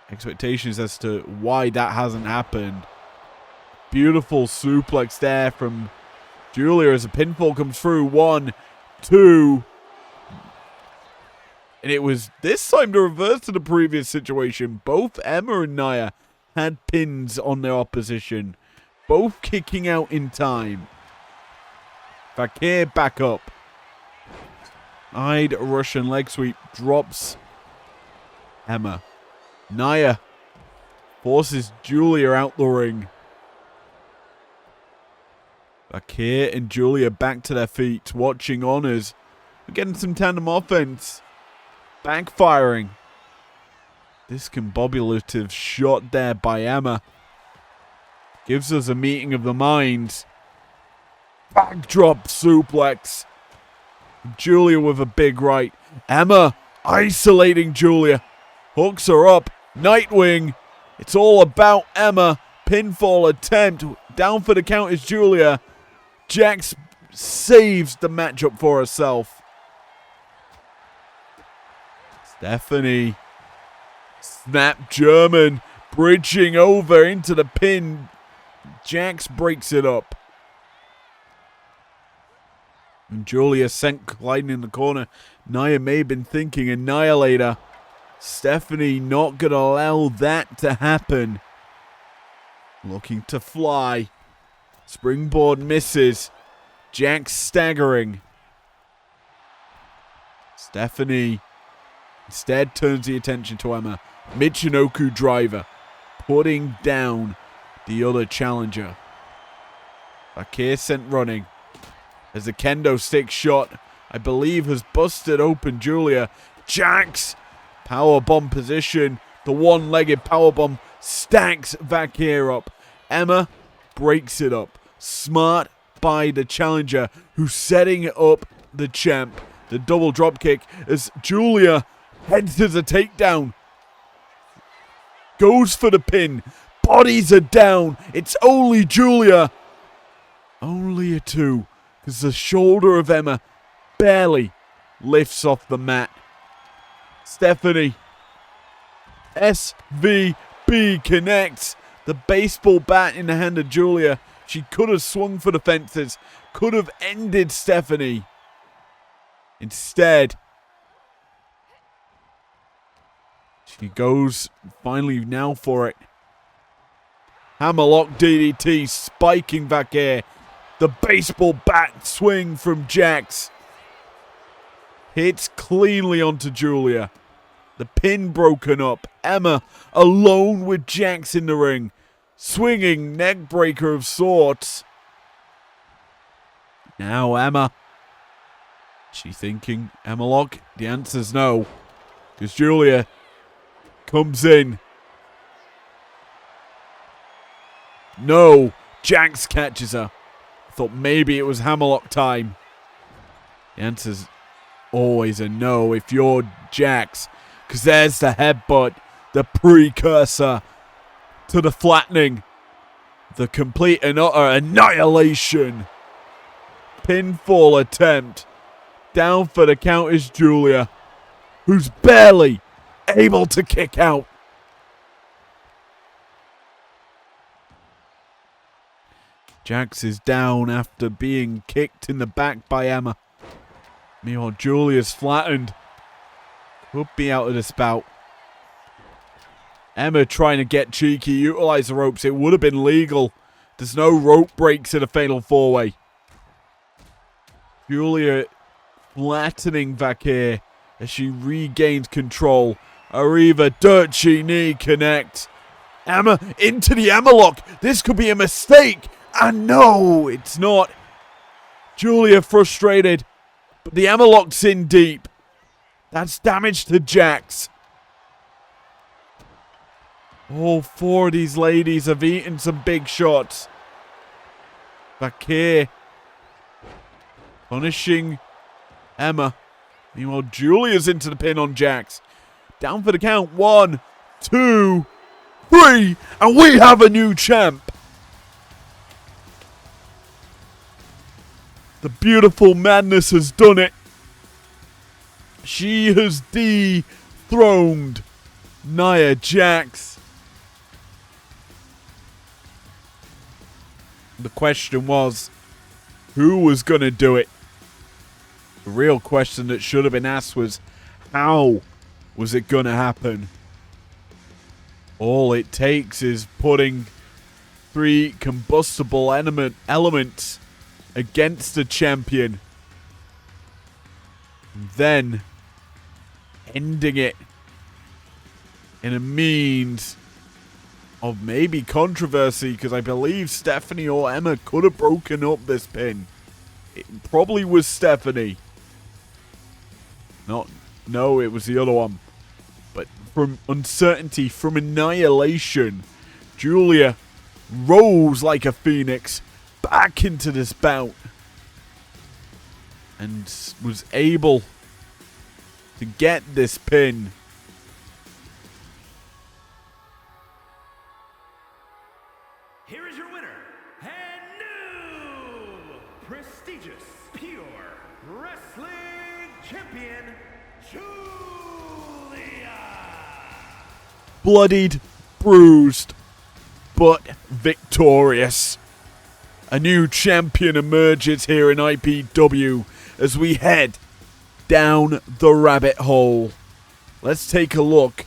S1: expectations as to why that hasn't happened. Beautiful suplex there from Julia as a pinfall comes through. 1, 2. And it was this time the reverse to the previous situation. Both Emma and Nia had pins on their opposition. Both kicking out in time. Vakir back up. Eyed Russian leg sweep drops Emma. Nia forces Julia out the ring. Vakir and Julia back to their feet, watching on as we're getting some tandem offense. Backfiring. Discombobulative shot there by Emma. Gives us a meeting of the minds. Backdrop suplex. Julia with a big right. Emma isolating Julia. Hooks her up. Nightwing. It's all about Emma. Pinfall attempt. Down for the count is Julia. Jax saves the matchup for herself. Stephanie. Snap German. Bridging over into the pin. Jax breaks it up. And Julia sent gliding in the corner. Nia may have been thinking Annihilator. Stephanie not going to allow that to happen. Looking to fly. Springboard misses. Jax staggering. Stephanie instead turns the attention to Emma. Michinoku driver. Putting down the other challenger. Vakir sent running. As the kendo stick shot, I believe, has busted open Julia. Jax, powerbomb position. The one-legged powerbomb stacks Vakir up. Emma breaks it up. Smart by the challenger, who's setting up the champ. The double drop kick as Julia heads to the takedown. Goes for the pin. Bodies are down. It's only Julia. Only a 2. Because the shoulder of Emma barely lifts off the mat. Stephanie. SVB connects. The baseball bat in the hand of Julia. She could have swung for the fences. Could have ended Stephanie. Instead, she goes finally now for it. Hammerlock DDT spiking Vakir. The baseball bat swing from Jax. Hits cleanly onto Julia. The pin broken up. Emma alone with Jax in the ring. Swinging neck breaker of sorts. Now Emma. She thinking Hammerlock? The answer's no. Because Julia comes in. No. Jax catches her. I thought maybe it was Hammerlock time. The answer's always a no if you're Jax. Because there's the headbutt. The precursor to the flattening. The complete and utter annihilation. Pinfall attempt. Down for the count is Julia. Who's barely able to kick out. Jax is down after being kicked in the back by Emma. Meanwhile, Julia's flattened. Could be out of this bout. Emma trying to get cheeky, utilize the ropes. It would have been legal. There's no rope breaks in a fatal 4-way. Julia flattening Vakir as she regains control. Arriva Dirty knee connect. Emma into the Hammerlock. This could be a mistake. And no, it's not. Julia frustrated. But the Hammerlock's in deep. That's damage to Jax. All 4 of these ladies have eaten some big shots. Vakir punishing Emma. Meanwhile, Julia's into the pin on Jax. Down for the count. 1, 2, 3. And we have a new champ. The beautiful madness has done it. She has dethroned Nia Jax. The question was, who was going to do it? The real question that should have been asked was, how was it going to happen? All it takes is putting 3 combustible elements against the champion. Then ending it in a means of maybe controversy, because I believe Stephanie or Emma could have broken up this pin. It probably was Stephanie. No, it was the other one. But from uncertainty, from annihilation, Julia rose like a phoenix back into this bout and was able to get this pin.
S2: Here is your winner, and new prestigious pure wrestling champion, Julia.
S1: Bloodied, bruised, but victorious. A new champion emerges here in IPW as we head down the rabbit hole. Let's take a look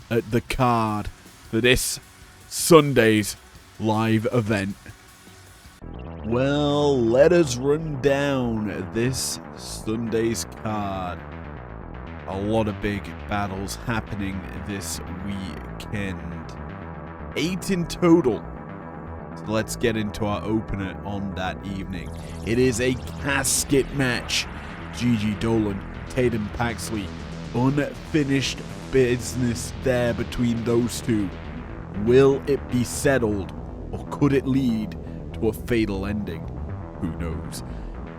S1: at the card for this Sunday's live event. Well, let us run down this Sunday's card. A lot of big battles happening this weekend. 8 in total. So let's get into our opener on that evening. It is a casket match. Gigi Dolan, Tatum Paxley. Unfinished business there between those two. Will it be settled, or could it lead to a fatal ending? Who knows?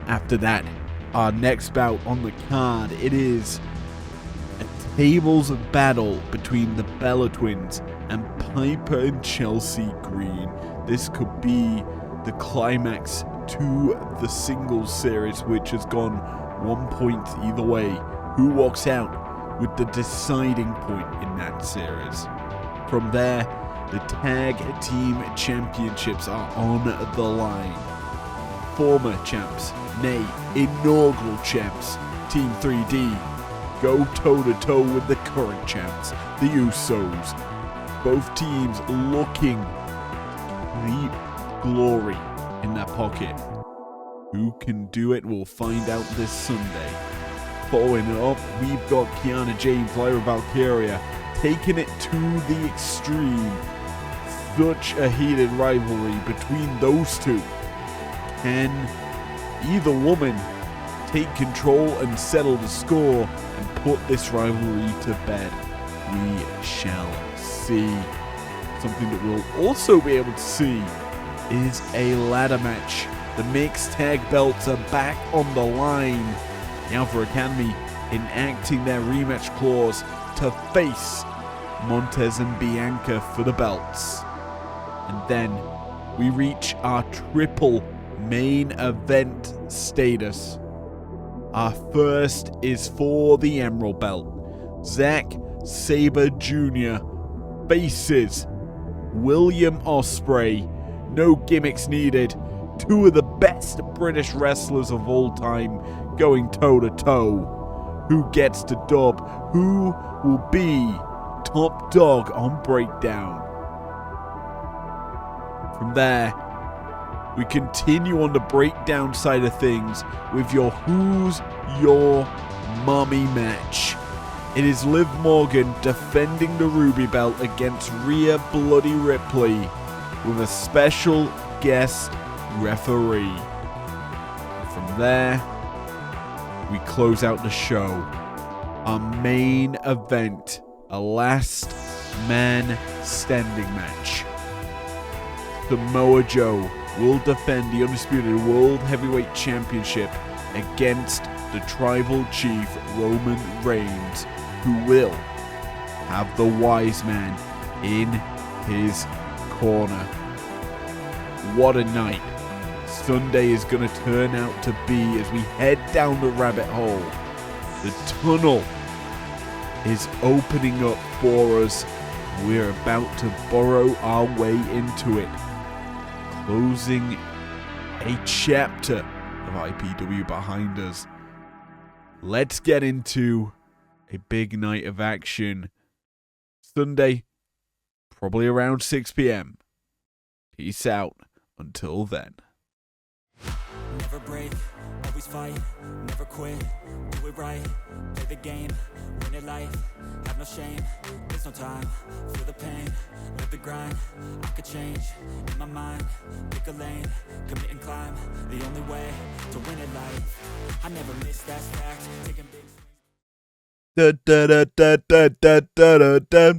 S1: After that, our next bout on the card, it is a tables battle between the Bella Twins and Piper and Chelsea Green. This could be the climax to the singles series, which has gone 1 point either way. Who walks out with the deciding point in that series? From there, the tag team championships are on the line. Former champs, nay, inaugural champs, Team 3D, go toe-to-toe with the current champs, the Usos. Both teams looking the glory in their pocket. Who can do it? We'll find out this Sunday. Following it up, we've got Kiana James, Lyra Valkyria, taking it to the extreme. Such a heated rivalry between those two. Can either woman take control and settle the score and put this rivalry to bed? We shall see. Something that we'll also be able to see is a ladder match. The mixed tag belts are back on the line. The Alpha Academy enacting their rematch clause to face Montez and Bianca for the belts. And then we reach our triple main event status. Our first is for the Emerald Belt. Zack Sabre Jr. faces William Ospreay. No gimmicks needed. Two of the best British wrestlers of all time going toe to toe. Who gets the dub? Who will be top dog on Breakdown? From there, we continue on the Breakdown side of things with your Who's Your Mommy match. It is Liv Morgan defending the Ruby Belt against Rhea Bloody Ripley with a special guest referee. From there, we close out the show. Our main event, a last man standing match. Samoa Joe will defend the Undisputed World Heavyweight Championship against the Tribal Chief Roman Reigns, who will have the Wise Man in his corner. What a night Sunday is going to turn out to be as we head down the rabbit hole. The tunnel is opening up for us. We're about to burrow our way into it, closing a chapter of IPW behind us. Let's get into a big night of action. Sunday, probably around 6 p.m. Peace out until then.
S3: Never break, always fight, never quit, do it right, play the game, win it life, have no shame, there's no time, feel the pain, live the grind, I could change, in my mind, pick a lane, commit and climb, the only way to win it life, I never miss that stack, taking big swings.
S1: Da da da da da da da da.